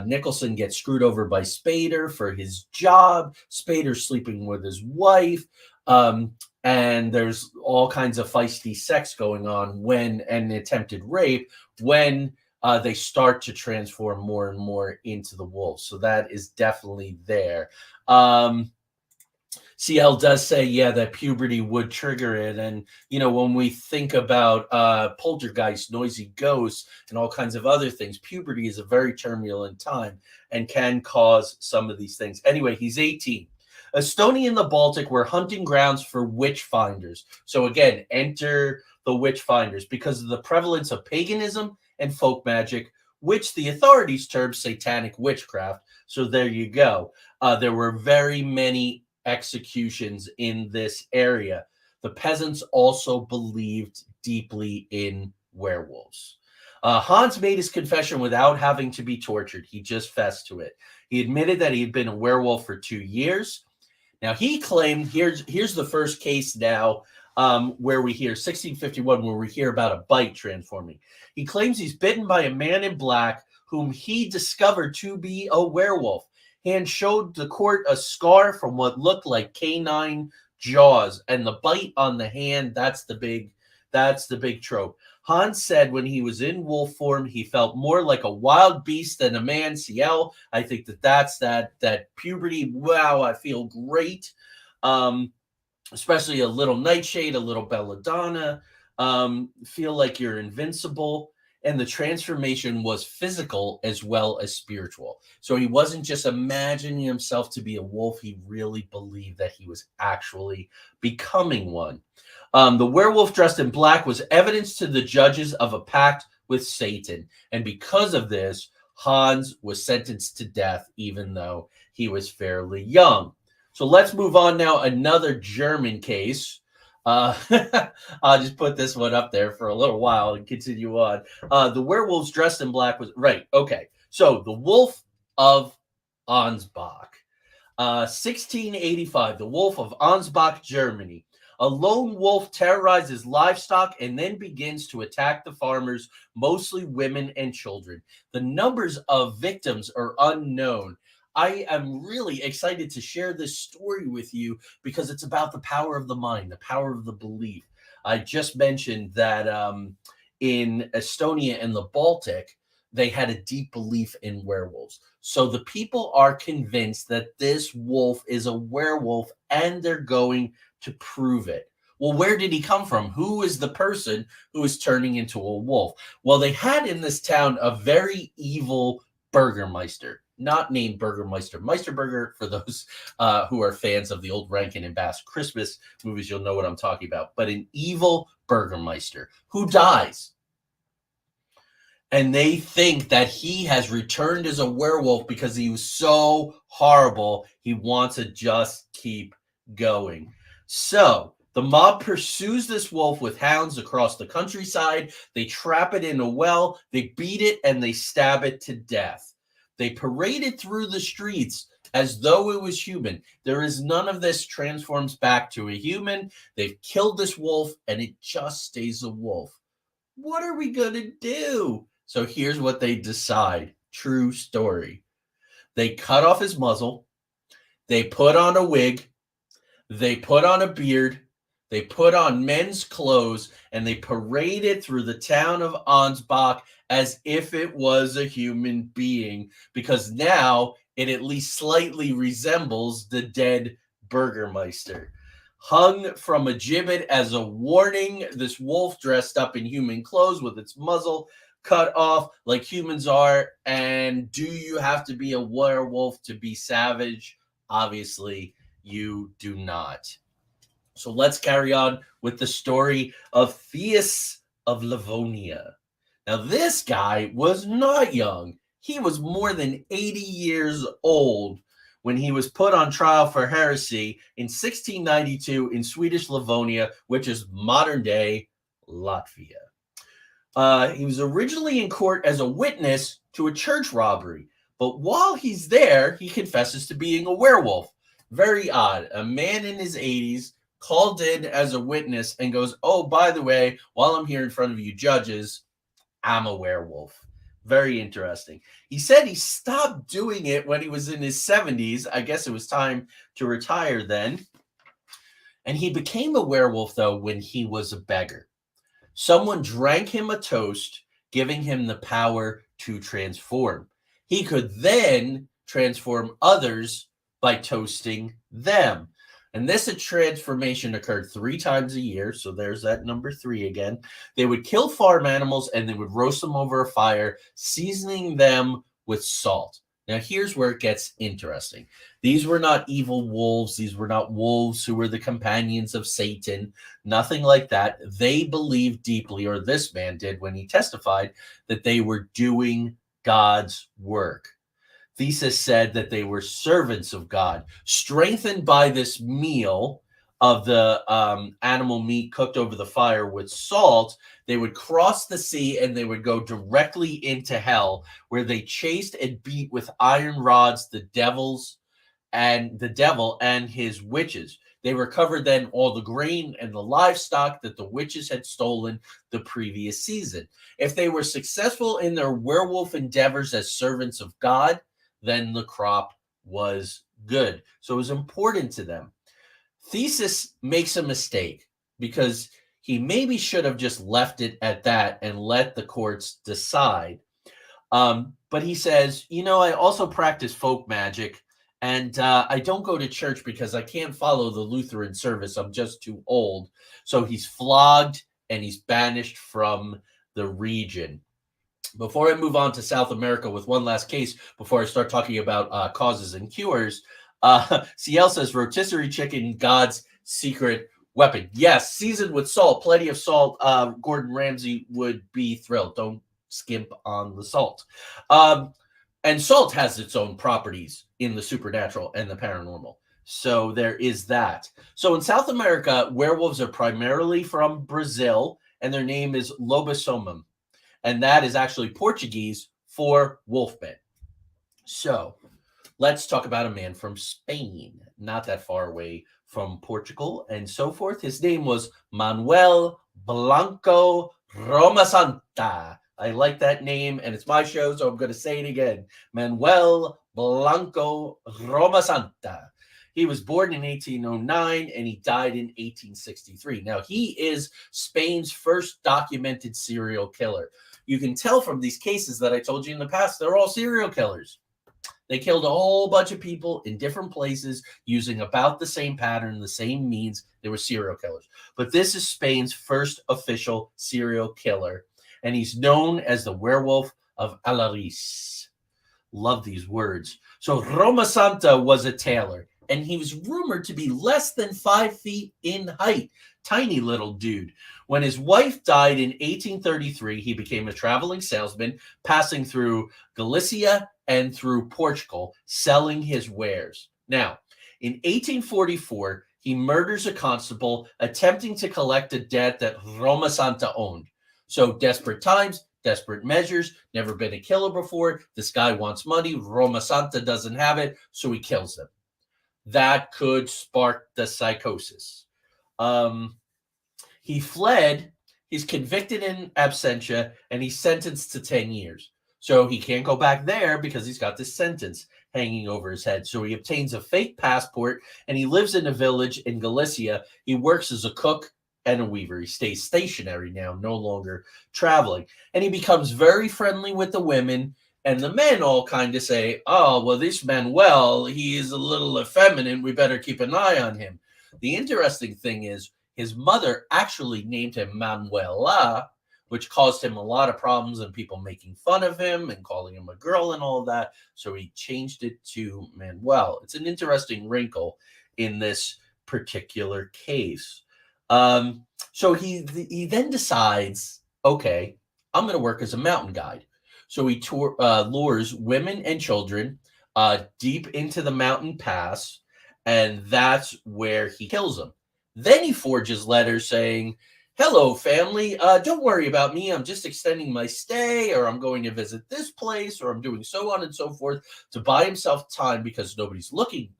S1: Nicholson gets screwed over by Spader for his job. Spader's sleeping with his wife. And there's all kinds of feisty sex going on and attempted rape when they start to transform more and more into the wolves. So that is definitely there. CL does say, yeah, that puberty would trigger it. And, when we think about poltergeist, noisy ghosts, and all kinds of other things, puberty is a very turbulent time and can cause some of these things. Anyway, he's 18. Estonia and the Baltic were hunting grounds for witch finders. So again, enter the witch finders because of the prevalence of paganism and folk magic, which the authorities term satanic witchcraft. So there you go. There were very many executions in this area. The peasants also believed deeply in werewolves. Hans made his confession without having to be tortured. He just fessed to it. He admitted that he had been a werewolf for 2 years. Now, he claimed, here's the first case now, where we hear 1651, where we hear about a bite transforming. He claims he's bitten by a man in black whom he discovered to be a werewolf. And showed the court a scar from what looked like canine jaws, and the bite on the hand, that's the big trope. Hans said when he was in wolf form, he felt more like a wild beast than a man. CL, I think that's that puberty. Wow, I feel great. Especially a little nightshade, a little belladonna. Feel like you're invincible. And the transformation was physical as well as spiritual. So he wasn't just imagining himself to be a wolf. He really believed that he was actually becoming one. The werewolf dressed in black was evidence to the judges of a pact with Satan. And because of this, Hans was sentenced to death, even though he was fairly young. So let's move on now. Another German case. I'll just put this one up there for a little while and continue on. The werewolves dressed in black was right. Okay. So the Wolf of Onsbach, 1685, the Wolf of Onsbach, Germany. A lone wolf terrorizes livestock and then begins to attack the farmers, mostly women and children. The numbers of victims are unknown. I am really excited to share this story with you because it's about the power of the mind, the power of the belief. I just mentioned that in Estonia and the Baltic, they had a deep belief in werewolves. So the people are convinced that this wolf is a werewolf and they're going to prove it. Well, where did he come from? Who is the person who is turning into a wolf? Well, they had in this town a very evil burgermeister. Not named Burgermeister Meisterburger. For those who are fans of the old Rankin and Bass Christmas movies, you'll know what I'm talking about. But an evil Burgermeister who dies. And they think that he has returned as a werewolf because he was so horrible. He wants to just keep going. So the mob pursues this wolf with hounds across the countryside. They trap it in a well. They beat it and they stab it to death. They parade it through the streets as though it was human. There is none of this transforms back to a human. They've killed this wolf and it just stays a wolf. What are we going to do? So here's what they decide. True story. They cut off his muzzle. They put on a wig. They put on a beard. They put on men's clothes and they parade it through the town of Onsbach as if it was a human being, because now it at least slightly resembles the dead Burgermeister. Hung from a gibbet as a warning, this wolf dressed up in human clothes with its muzzle cut off like humans are. And do you have to be a werewolf to be savage? Obviously, you do not. So let's carry on with the story of Theists of Livonia. Now, this guy was not young. He was more than 80 years old when he was put on trial for heresy in 1692 in Swedish Livonia, which is modern-day Latvia. He was originally in court as a witness to a church robbery, but while he's there, he confesses to being a werewolf. Very odd. A man in his 80s called in as a witness and goes, oh, by the way, while I'm here in front of you judges, I'm a werewolf. Very interesting. He said he stopped doing it when he was in his 70s. I guess it was time to retire then. And he became a werewolf, though, when he was a beggar. Someone drank him a toast, giving him the power to transform. He could then transform others by toasting them. And this transformation occurred 3 times a year. So there's that number 3 again. They would kill farm animals and they would roast them over a fire, seasoning them with salt. Now, here's where it gets interesting. These were not evil wolves. These were not wolves who were the companions of Satan. Nothing like that. They believed deeply, or this man did when he testified, that they were doing God's work. Thesis said that they were servants of God, strengthened by this meal of the animal meat cooked over the fire with salt. They would cross the sea and they would go directly into hell, where they chased and beat with iron rods the devil and his witches. They recovered then all the grain and the livestock that the witches had stolen the previous season. If they were successful in their werewolf endeavors as servants of God, then the crop was good. So it was important to them. Thesis makes a mistake because he maybe should have just left it at that and let the courts decide. But he says, I also practice folk magic, and I don't go to church because I can't follow the Lutheran service. I'm just too old. So he's flogged and he's banished from the region. Before I move on to South America with one last case, before I start talking about causes and cures, CL says rotisserie chicken, God's secret weapon. Yes, seasoned with salt, plenty of salt. Gordon Ramsay would be thrilled. Don't skimp on the salt. And salt has its own properties in the supernatural and the paranormal. So there is that. So in South America, werewolves are primarily from Brazil, and their name is lobisomem. And that is actually Portuguese for wolfman. So let's talk about a man from Spain, not that far away from Portugal and so forth. His name was Manuel Blanco Romasanta. I like that name, and it's my show, so I'm going to say it again. Manuel Blanco Romasanta. He was born in 1809, and he died in 1863. Now, he is Spain's first documented serial killer. You can tell from these cases that I told you in the past, they're all serial killers. They killed a whole bunch of people in different places using about the same pattern, the same means. They were serial killers. But this is Spain's first official serial killer, and he's known as the Werewolf of Alaris. Love these words. So Romasanta was a tailor, and he was rumored to be less than 5 feet in height. Tiny little dude. When his wife died in 1833, he became a traveling salesman, passing through Galicia and through Portugal, selling his wares. Now, in 1844, he murders a constable attempting to collect a debt that Romasanta owned. So desperate times, desperate measures, never been a killer before. This guy wants money. Romasanta doesn't have it, so he kills him. That could spark the psychosis. He fled. He's convicted in absentia, and he's sentenced to 10 years. So he can't go back there because he's got this sentence hanging over his head. So he obtains a fake passport, and he lives in a village in Galicia. He works as a cook and a weaver. He stays stationary now, no longer traveling. And he becomes very friendly with the women. And the men all kind of say, oh, well, this Manuel, he is a little effeminate. We better keep an eye on him. The interesting thing is his mother actually named him Manuela, which caused him a lot of problems and people making fun of him and calling him a girl and all of that. So he changed it to Manuel. It's an interesting wrinkle in this particular case. So he then decides, okay, I'm going to work as a mountain guide. So he lures women and children deep into the mountain pass, and that's where he kills them. Then he forges letters saying, hello, family, don't worry about me. I'm just extending my stay, or I'm going to visit this place, or I'm doing so on and so forth, to buy himself time because nobody's looking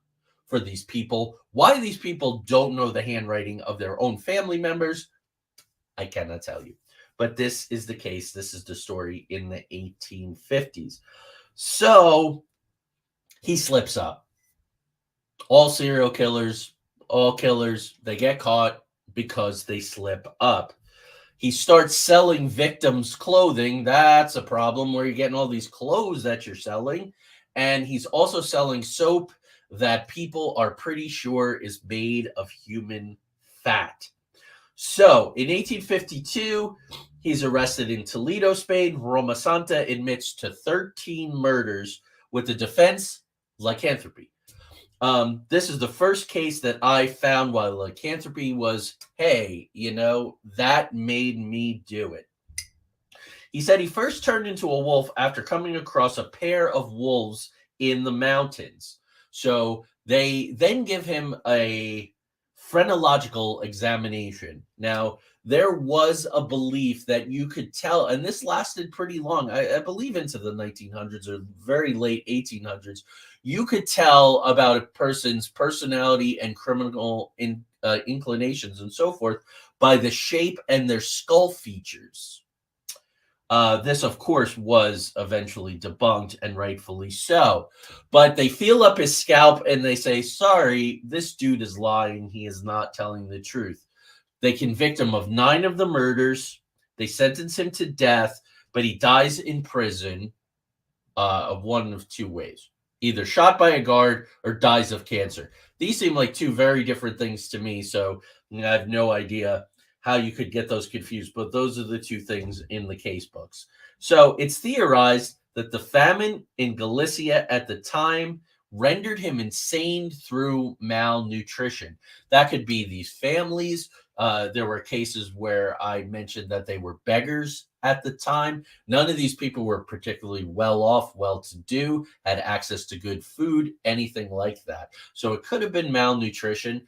S1: for these people. Why these people don't know the handwriting of their own family members, I cannot tell you. but this is the case. This is the story in the 1850s. So he slips up. All serial killers, all killers, they get caught because they slip up. He starts selling victims' clothing. That's a problem where you're getting all these clothes that you're selling. And he's also selling soap that people are pretty sure is made of human fat. So in 1852, he's arrested in Toledo, Spain. Roma Santa admits to 13 murders with the defense lycanthropy. This is the first case that I found while lycanthropy was, hey, that made me do it. He said he first turned into a wolf after coming across a pair of wolves in the mountains. So they then give him a phrenological examination. Now, there was a belief that you could tell, and this lasted pretty long, I believe into the 1900s or very late 1800s, you could tell about a person's personality and criminal inclinations and so forth by the shape and their skull features. This, of course, was eventually debunked, and rightfully so. But they feel up his scalp and they say, sorry, this dude is lying. He is not telling the truth. They convict him of 9 of the murders. They sentence him to death, but he dies in prison of one of 2 ways. Either shot by a guard or dies of cancer. These seem like 2 very different things to me, so I have no idea how you could get those confused, but those are the 2 things in the case books. So it's theorized that the famine in Galicia at the time rendered him insane through malnutrition. That could be these families. There were cases where I mentioned that they were beggars at the time. None of these people were particularly well off, well-to-do, had access to good food, anything like that. So it could have been malnutrition.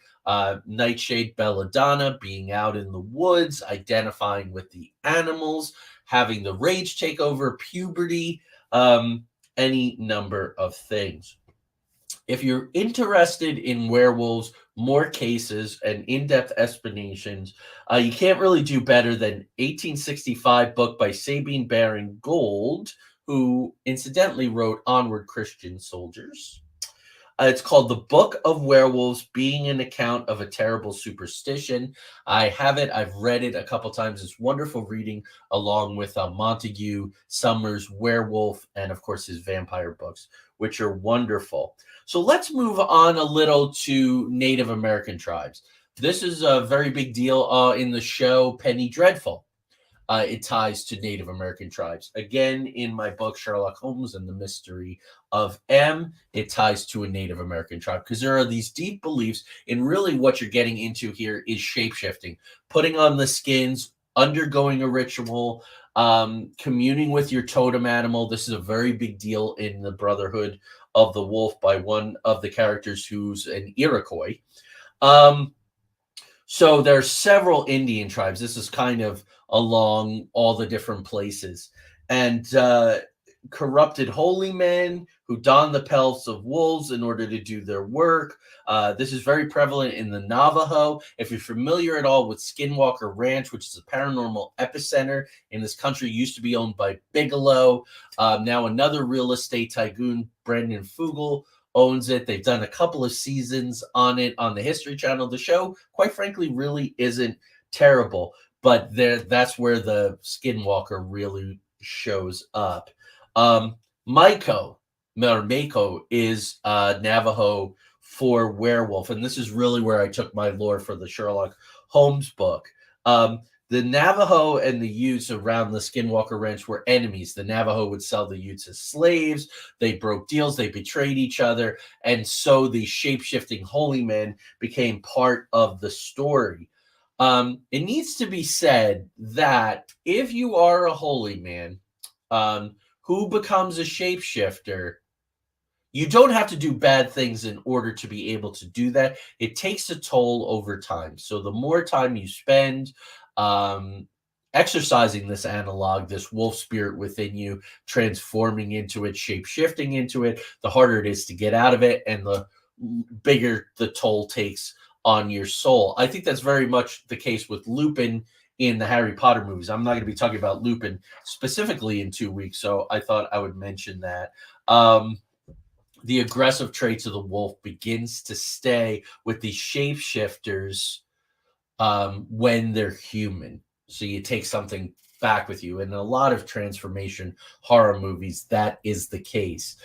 S1: Nightshade belladonna, being out in the woods, identifying with the animals, having the rage take over, puberty, any number of things. If you're interested in werewolves, more cases, and in-depth explanations, you can't really do better than 1865 book by Sabine Baring Gould, who incidentally wrote Onward Christian Soldiers. It's called The Book of Werewolves, being an account of a terrible superstition. I have it. I've read it a couple times. It's wonderful reading, along with Montague Summers' Werewolf, and of course his vampire books, which are wonderful. So let's move on a little to Native American tribes. This is a very big deal in the show Penny Dreadful. It ties to Native American tribes. Again, in my book, Sherlock Holmes and the Mystery of M, it ties to a Native American tribe because there are these deep beliefs, and really what you're getting into here is shape-shifting, putting on the skins, undergoing a ritual, communing with your totem animal. This is a very big deal in the Brotherhood of the Wolf by one of the characters who's an Iroquois. So there are several Indian tribes. This is kind of along all the different places. And corrupted holy men who don the pelts of wolves in order to do their work. This is very prevalent in the Navajo. If you're familiar at all with Skinwalker Ranch, which is a paranormal epicenter in this country, used to be owned by Bigelow. Now another real estate tycoon, Brendan Fugel, owns it. They've done a couple of seasons on it on the History Channel. The show, quite frankly, really isn't terrible, but that's where the Skinwalker really shows up. Mako is Navajo for werewolf, and this is really where I took my lore for the Sherlock Holmes book. The Navajo and the Utes around the Skinwalker Ranch were enemies. The Navajo would sell the Utes as slaves. They broke deals. They betrayed each other. And so the shape-shifting holy men became part of the story. It needs to be said that if you are a holy man who becomes a shapeshifter, you don't have to do bad things in order to be able to do that. It takes a toll over time. So the more time you spend exercising this analog, this wolf spirit within you, transforming into it, shape-shifting into it, the harder it is to get out of it, and the bigger the toll takes on your soul. I think that's very much the case with Lupin in the Harry Potter movies. I'm not going to be talking about Lupin specifically in 2 weeks, so I thought I would mention that. The aggressive traits of the wolf begins to stay with the shapeshifters when they're human. So you take something back with you. And in a lot of transformation horror movies, that is the case.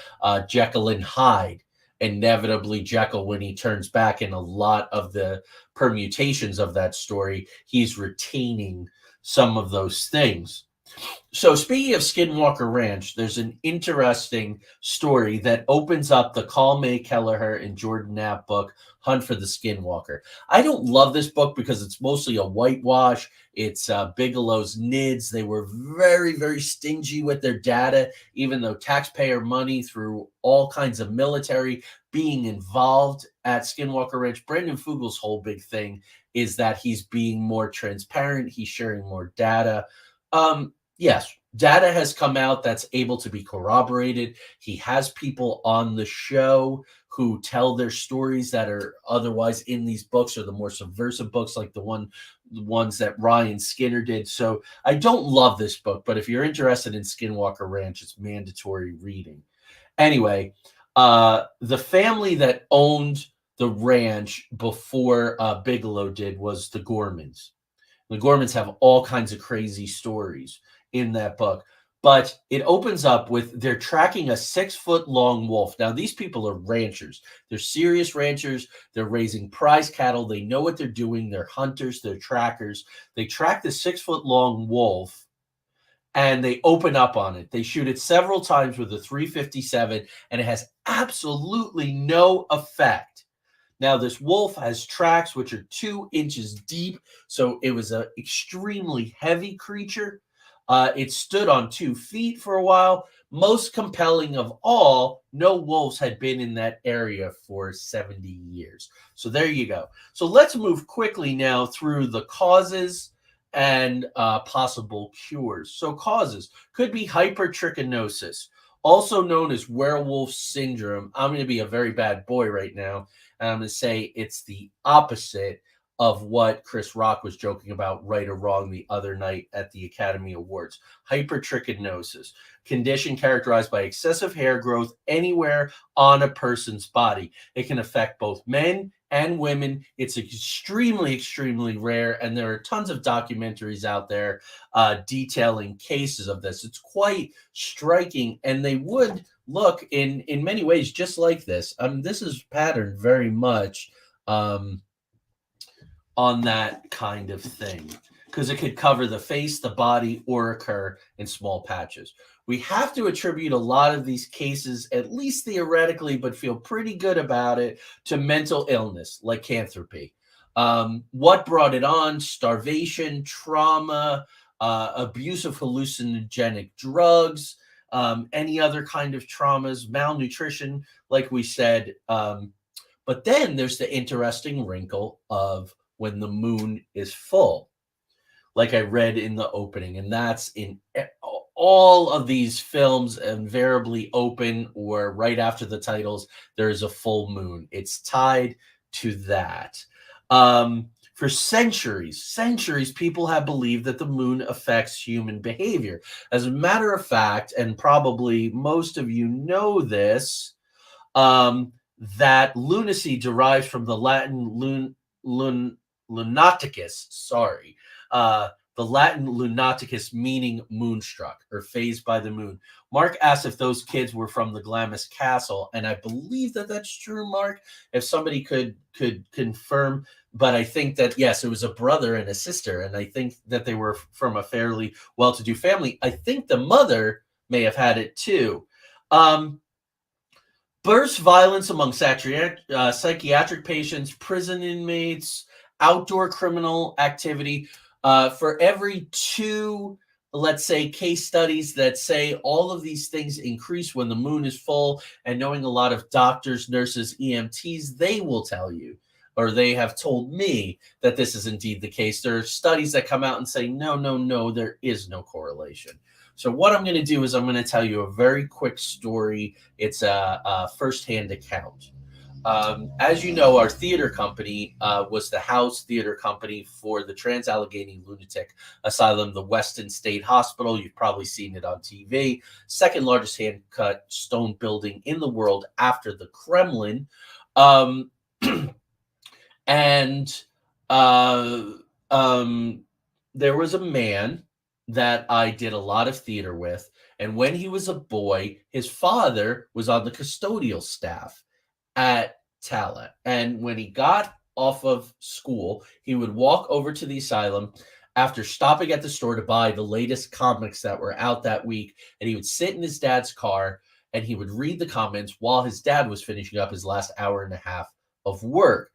S1: Jekyll and Hyde, inevitably Jekyll, when he turns back, in a lot of the permutations of that story, he's retaining some of those things. So speaking of Skinwalker Ranch, there's an interesting story that opens up the Carl May Kelleher and Jordan Knapp book, Hunt for the Skinwalker. I don't love this book because it's mostly a whitewash. It's Bigelow's NIDS. They were very, very stingy with their data, even though taxpayer money through all kinds of military being involved at Skinwalker Ranch. Brendan Fugel's whole big thing is that he's being more transparent. He's sharing more data. Yes, data has come out that's able to be corroborated. He has people on the show who tell their stories that are otherwise in these books, or the more subversive books, like the ones that Ryan Skinner did. So I don't love this book, but if you're interested in Skinwalker Ranch, it's mandatory reading. Anyway, the family that owned the ranch before Bigelow did was the Gormans. The Gormans have all kinds of crazy stories in that book, but it opens up with they're tracking a 6-foot-long wolf. Now, these people are ranchers. They're serious ranchers. They're raising prize cattle. They know what they're doing. They're hunters. They're trackers. They track the 6-foot-long wolf, and they open up on it. They shoot it several times with a .357, and it has absolutely no effect. Now, this wolf has tracks which are 2 inches deep, so it was an extremely heavy creature. It stood on 2 feet for a while. Most compelling of all, no wolves had been in that area for 70 years. So there you go. So let's move quickly now through the causes and possible cures. So causes could be hypertrichinosis, also known as werewolf syndrome. I'm going to be a very bad boy right now, and I'm going to say it's the opposite of what Chris Rock was joking about, right or wrong, the other night at the Academy Awards. Hypertrichinosis, condition characterized by excessive hair growth anywhere on a person's body. It can affect both men and women. It's extremely, extremely rare, and there are tons of documentaries out there detailing cases of this. It's quite striking, and they would look in many ways just like this. This is patterned very much on that kind of thing, because it could cover the face, the body, or occur in small patches. We have to attribute a lot of these cases, at least theoretically, but feel pretty good about it, to mental illness, lycanthropy. What brought it on? Starvation, trauma, abuse of hallucinogenic drugs, any other kind of traumas, malnutrition, like we said. But then there's the interesting wrinkle of when the moon is full, like I read in the opening, and that's in all of these films invariably open or right after the titles, there's a full moon. It's tied to that. For centuries, people have believed that the moon affects human behavior. As a matter of fact, and probably most of you know this, that lunacy derives from the Latin lunaticus, the Latin lunaticus meaning moonstruck or phased by the moon. Mark asked if those kids were from the Glamis Castle, and I believe that that's true, Mark. If somebody could confirm, but I think that, yes, it was a brother and a sister, and I think that they were from a fairly well-to-do family. I think the mother may have had it too. Burst violence among psychiatric patients, prison inmates, outdoor criminal activity. For every 2, let's say, case studies that say all of these things increase when the moon is full, and knowing a lot of doctors, nurses, EMTs, they will tell you, or they have told me, that this is indeed the case. There are studies that come out and say, no, there is no correlation. So what I'm going to do is I'm going to tell you a very quick story. It's a firsthand account. As you know, our theater company was the house theater company for the Trans-Allegheny Lunatic Asylum, the Weston State Hospital. You've probably seen it on TV. Second largest hand-cut stone building in the world after the Kremlin. And there was a man that I did a lot of theater with. And when he was a boy, his father was on the custodial staff at Tala. And when he got off of school, he would walk over to the asylum after stopping at the store to buy the latest comics that were out that week. And he would sit in his dad's car and he would read the comments while his dad was finishing up his last hour and a half of work.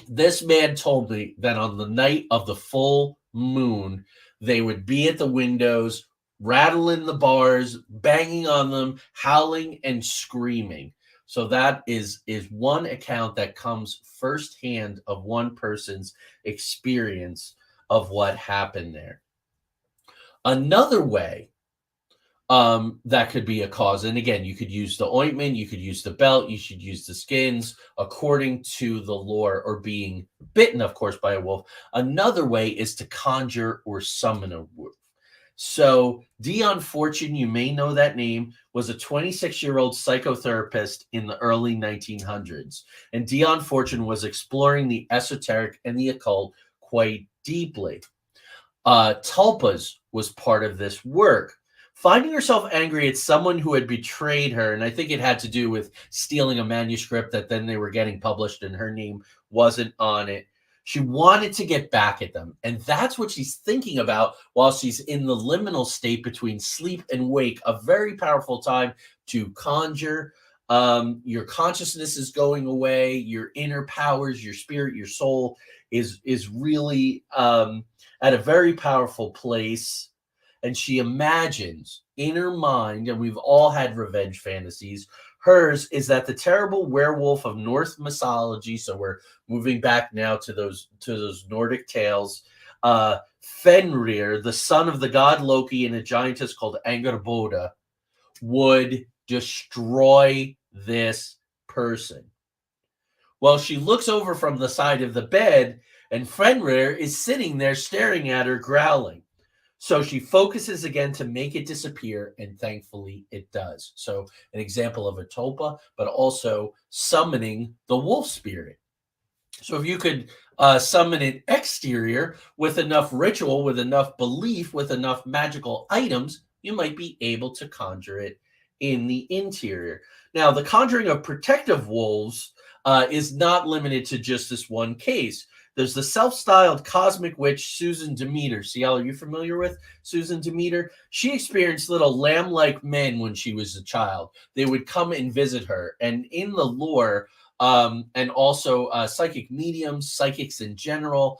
S1: This man told me that on the night of the full moon, they would be at the windows, rattling the bars, banging on them, howling and screaming. So that is one account that comes firsthand of one person's experience of what happened there. Another way that could be a cause, and again, you could use the ointment, you could use the belt, you should use the skins according to the lore, or being bitten, of course, by a wolf. Another way is to conjure or summon a wolf. So Dion Fortune, you may know that name, was a 26-year-old psychotherapist in the early 1900s. And Dion Fortune was exploring the esoteric and the occult quite deeply. Tulpas was part of this work. Finding herself angry at someone who had betrayed her, and I think it had to do with stealing a manuscript that then they were getting published and her name wasn't on it. She wanted to get back at them. And that's what she's thinking about while she's in the liminal state between sleep and wake, a very powerful time to conjure. Your consciousness is going away. Your inner powers, your spirit, your soul is really at a very powerful place. And she imagines in her mind, and we've all had revenge fantasies, hers is that the terrible werewolf of Norse mythology, so we're moving back now to those Nordic tales, Fenrir, the son of the god Loki and a giantess called Angerboda, would destroy this person. Well, she looks over from the side of the bed, and Fenrir is sitting there staring at her, growling. So she focuses again to make it disappear, and thankfully it does. So an example of a tulpa, but also summoning the wolf spirit. So if you could summon an exterior with enough ritual, with enough belief, with enough magical items, you might be able to conjure it in the interior. Now, the conjuring of protective wolves is not limited to just this one case. There's the self-styled cosmic witch, Susan Demeter. CL, are you familiar with Susan Demeter? She experienced little lamb-like men when she was a child. They would come and visit her. And in the lore, and also psychic mediums, psychics in general,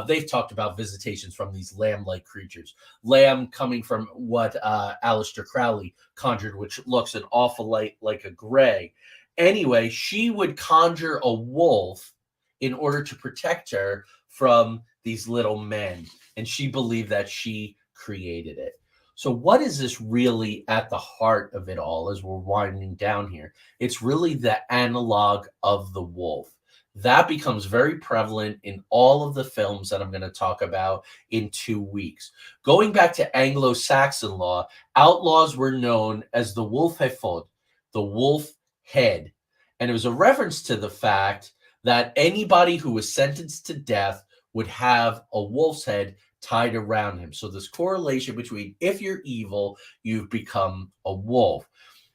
S1: they've talked about visitations from these lamb-like creatures. Lamb coming from what Aleister Crowley conjured, which looks an awful lot like a gray. Anyway, she would conjure a wolf in order to protect her from these little men. And she believed that she created it. So what is this really at the heart of it all as we're winding down here? It's really the analog of the wolf. That becomes very prevalent in all of the films that I'm going to talk about in 2 weeks. Going back to Anglo-Saxon law, outlaws were known as the wolf hefod, the wolf head. And it was a reference to the fact that anybody who was sentenced to death would have a wolf's head tied around him. So this correlation between if you're evil, you've become a wolf.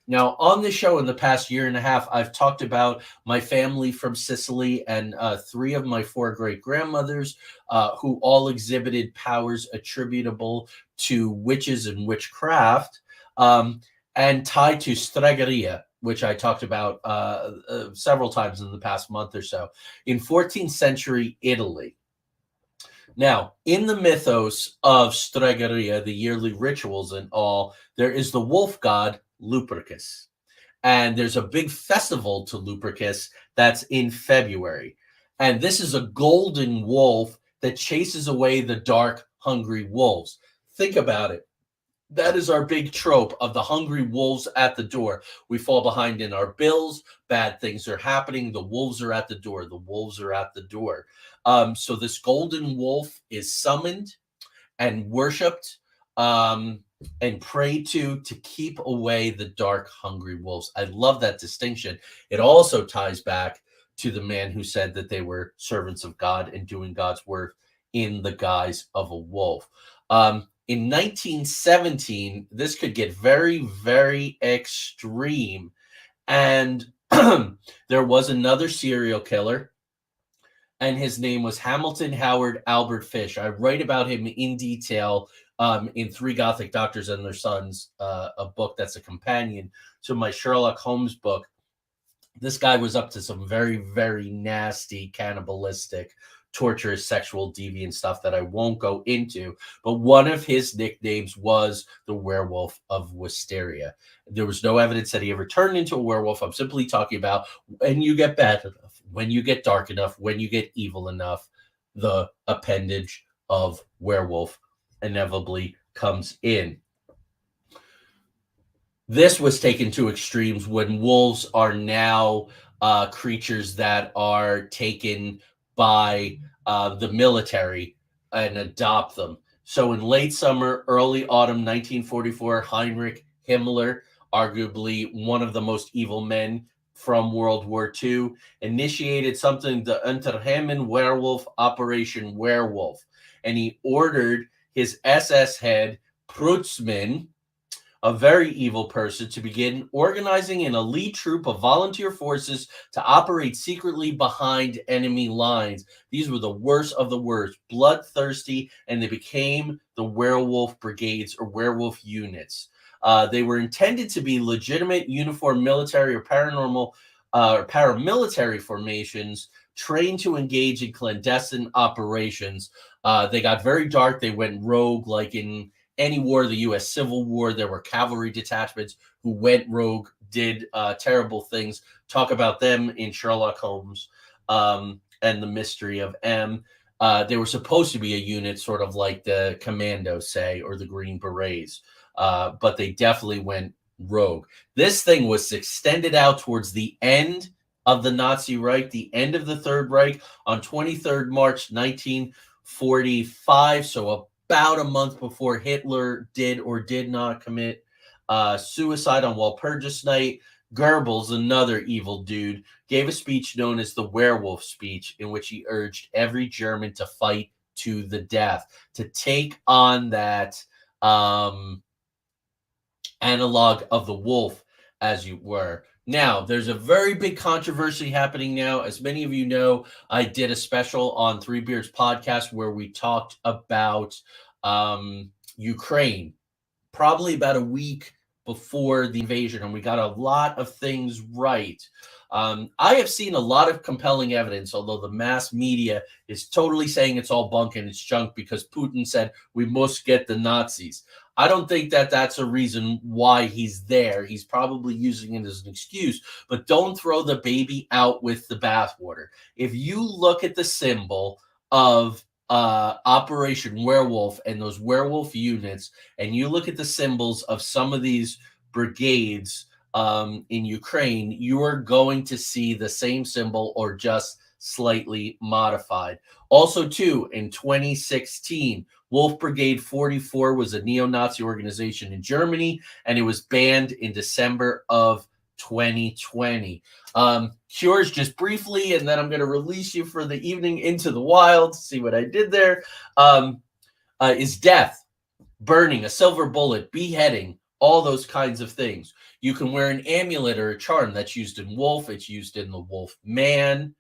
S1: Now, on this show in the past year and a half, I've talked about my family from Sicily and 3 of my 4 great-grandmothers who all exhibited powers attributable to witches and witchcraft and tied to stregheria, which I talked about several times in the past month or so, in 14th century Italy. Now, in the mythos of stregheria, the yearly rituals and all, there is the wolf god Lupercus. And there's a big festival to Lupercus that's in February. And this is a golden wolf that chases away the dark, hungry wolves. Think about it. That is our big trope of the hungry wolves at the door. We fall behind in our bills. Bad things are happening. The wolves are at the door. The wolves are at the door. So this golden wolf is summoned and worshipped and prayed to keep away the dark, hungry wolves. I love that distinction. It also ties back to the man who said that they were servants of God and doing God's work in the guise of a wolf. In 1917, this could get very, very extreme. And there was another serial killer, and his name was Hamilton Howard Albert Fish. I write about him in detail in Three Gothic Doctors and Their Sons, a book that's a companion to my Sherlock Holmes book. This guy was up to some very, very nasty, cannibalistic, torturous, sexual, deviant stuff that I won't go into. But one of his nicknames was the Werewolf of Wisteria. There was no evidence that he ever turned into a werewolf. I'm simply talking about when you get bad enough, when you get dark enough, when you get evil enough, the appendage of werewolf inevitably comes in. This was taken to extremes when wolves are now creatures that are taken by the military and adopt them. So in late summer, early autumn 1944, Heinrich Himmler, arguably one of the most evil men from World War II, initiated something, the Unterhemmen Werewolf Operation Werewolf. And he ordered his SS head, Prutzmann, a very evil person, to begin organizing an elite troop of volunteer forces to operate secretly behind enemy lines. These were the worst of the worst, bloodthirsty, and they became the Werewolf Brigades or werewolf units. They were intended to be legitimate uniformed military or paranormal or paramilitary formations trained to engage in clandestine operations. They got very dark. They went rogue, like in any war, the U.S. Civil War. There were cavalry detachments who went rogue, did terrible things. Talk about them in Sherlock Holmes and the Mystery of M. They were supposed to be a unit sort of like the Commandos, say, or the Green Berets, but they definitely went rogue. This thing was extended out towards the end of the Nazi Reich, the end of the Third Reich, on 23rd March 1945, so about a month before Hitler did or did not commit suicide on Walpurgis Night. Goebbels, another evil dude, gave a speech known as the Werewolf Speech, in which he urged every German to fight to the death, to take on that analog of the wolf, as you were. Now, there's a very big controversy happening now. As many of you know, I did a special on Three Beards podcast where we talked about Ukraine, probably about a week before the invasion, and we got a lot of things right. I have seen a lot of compelling evidence, although the mass media is totally saying it's all bunk and it's junk because Putin said we must get the Nazis. I don't think that that's a reason why he's there. He's probably using it as an excuse, but don't throw the baby out with the bathwater. If you look at the symbol of Operation Werewolf and those werewolf units, and you look at the symbols of some of these brigades in Ukraine, you are going to see the same symbol or just slightly modified. Also, too, in 2016, Wolf Brigade 44 was a neo-Nazi organization in Germany, and it was banned in December of 2020. Cures, just briefly, and then I'm going to release you for the evening into the wild. See what I did there. Is death, burning, a silver bullet, beheading, all those kinds of things. You can wear an amulet or a charm that's used in wolf. It's used in the wolf man.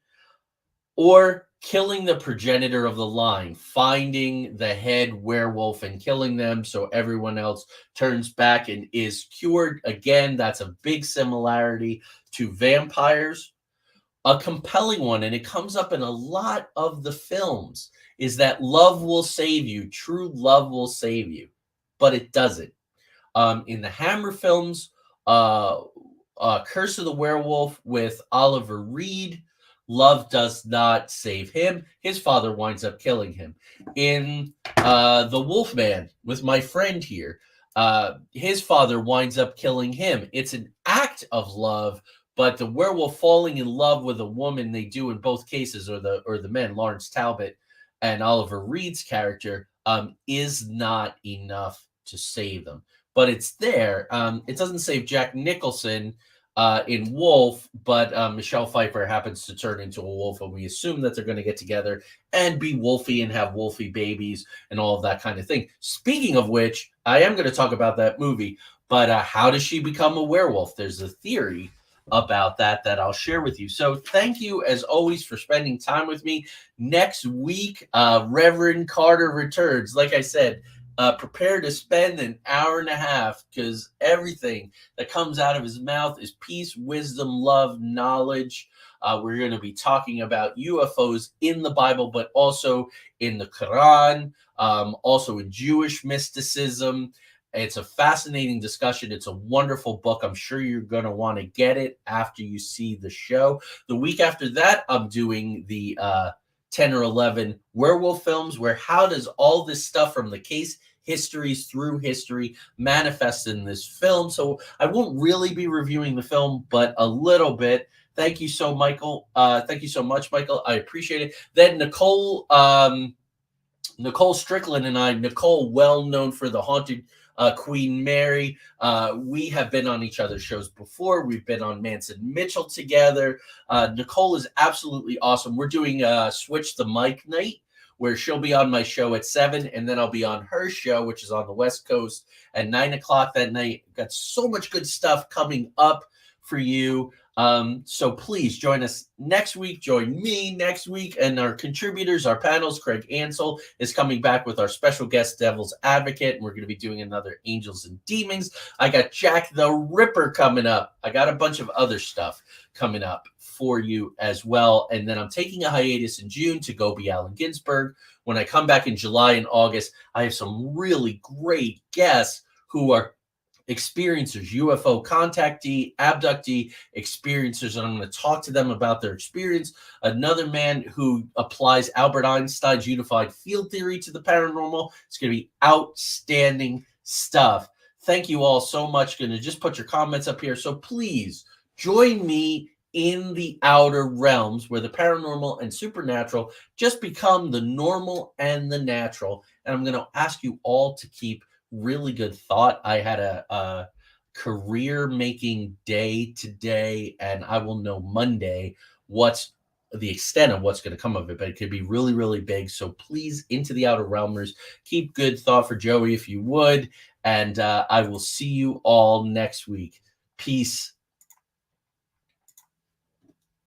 S1: Or killing the progenitor of the line, finding the head werewolf and killing them so everyone else turns back and is cured. Again, that's a big similarity to vampires. A compelling one, and it comes up in a lot of the films, is that love will save you. True love will save you, but it doesn't. In the Hammer films, Curse of the Werewolf with Oliver Reed, love does not save him. His father winds up killing him. In The Wolfman with my friend here, his father winds up killing him. It's an act of love, but the werewolf falling in love with a woman, they do in both cases, or the men, Lawrence Talbot and Oliver Reed's character, is not enough to save them. But it's there. It doesn't save Jack Nicholson in Wolf, but Michelle Pfeiffer happens to turn into a wolf, and we assume that they're going to get together and be wolfy and have wolfy babies and all of that kind of thing. Speaking of which, I am going to talk about that movie, but how does she become a werewolf? There's a theory about that I'll share with you. So thank you, as always, for spending time with me. Next week, Reverend Carter returns. Like I said, prepare to spend an hour and a half, because everything that comes out of his mouth is peace, wisdom, love, knowledge. We're going to be talking about UFOs in the Bible, but also in the Quran, also in Jewish mysticism. It's a fascinating discussion. It's a wonderful book. I'm sure you're going to want to get it after you see the show. The week after that, I'm doing the 10 or 11 werewolf films, where how does all this stuff from the case histories through history manifest in this film? So I won't really be reviewing the film, but a little bit. Thank you so, Michael. Thank you so much, Michael. I appreciate it. Then Nicole Strickland and I, Nicole, well known for The Haunted Queen Mary. We have been on each other's shows before. We've been on Manson Mitchell together. Nicole is absolutely awesome. We're doing Switch the Mic night, where she'll be on my show at 7, and then I'll be on her show, which is on the West Coast, at 9 o'clock that night. Got so much good stuff coming up for you. So please join us next week. Join me next week, and our contributors, our panels. Craig Ansel is coming back with our special guest, Devil's Advocate, and we're going to be doing another Angels and Demons. I got Jack the Ripper coming up. I got a bunch of other stuff coming up for you as well. And then I'm taking a hiatus in June to go be Allen Ginsberg. When I come back in July and August, I have some really great guests who are experiencers, UFO contactee, abductee experiencers, and I'm going to talk to them about their experience. Another man who applies Albert Einstein's unified field theory to the paranormal. It's going to be outstanding stuff. Thank you all so much. Going to just put your comments up here. So please join me in the outer realms, where the paranormal and supernatural just become the normal and the natural. And I'm going to ask you all to keep really good thought. I had a career making day today, and I will know Monday what's the extent of what's going to come of it, but it could be really, really big. So please, into the outer realmers, keep good thought for Joey if you would, and I will see you all next week. Peace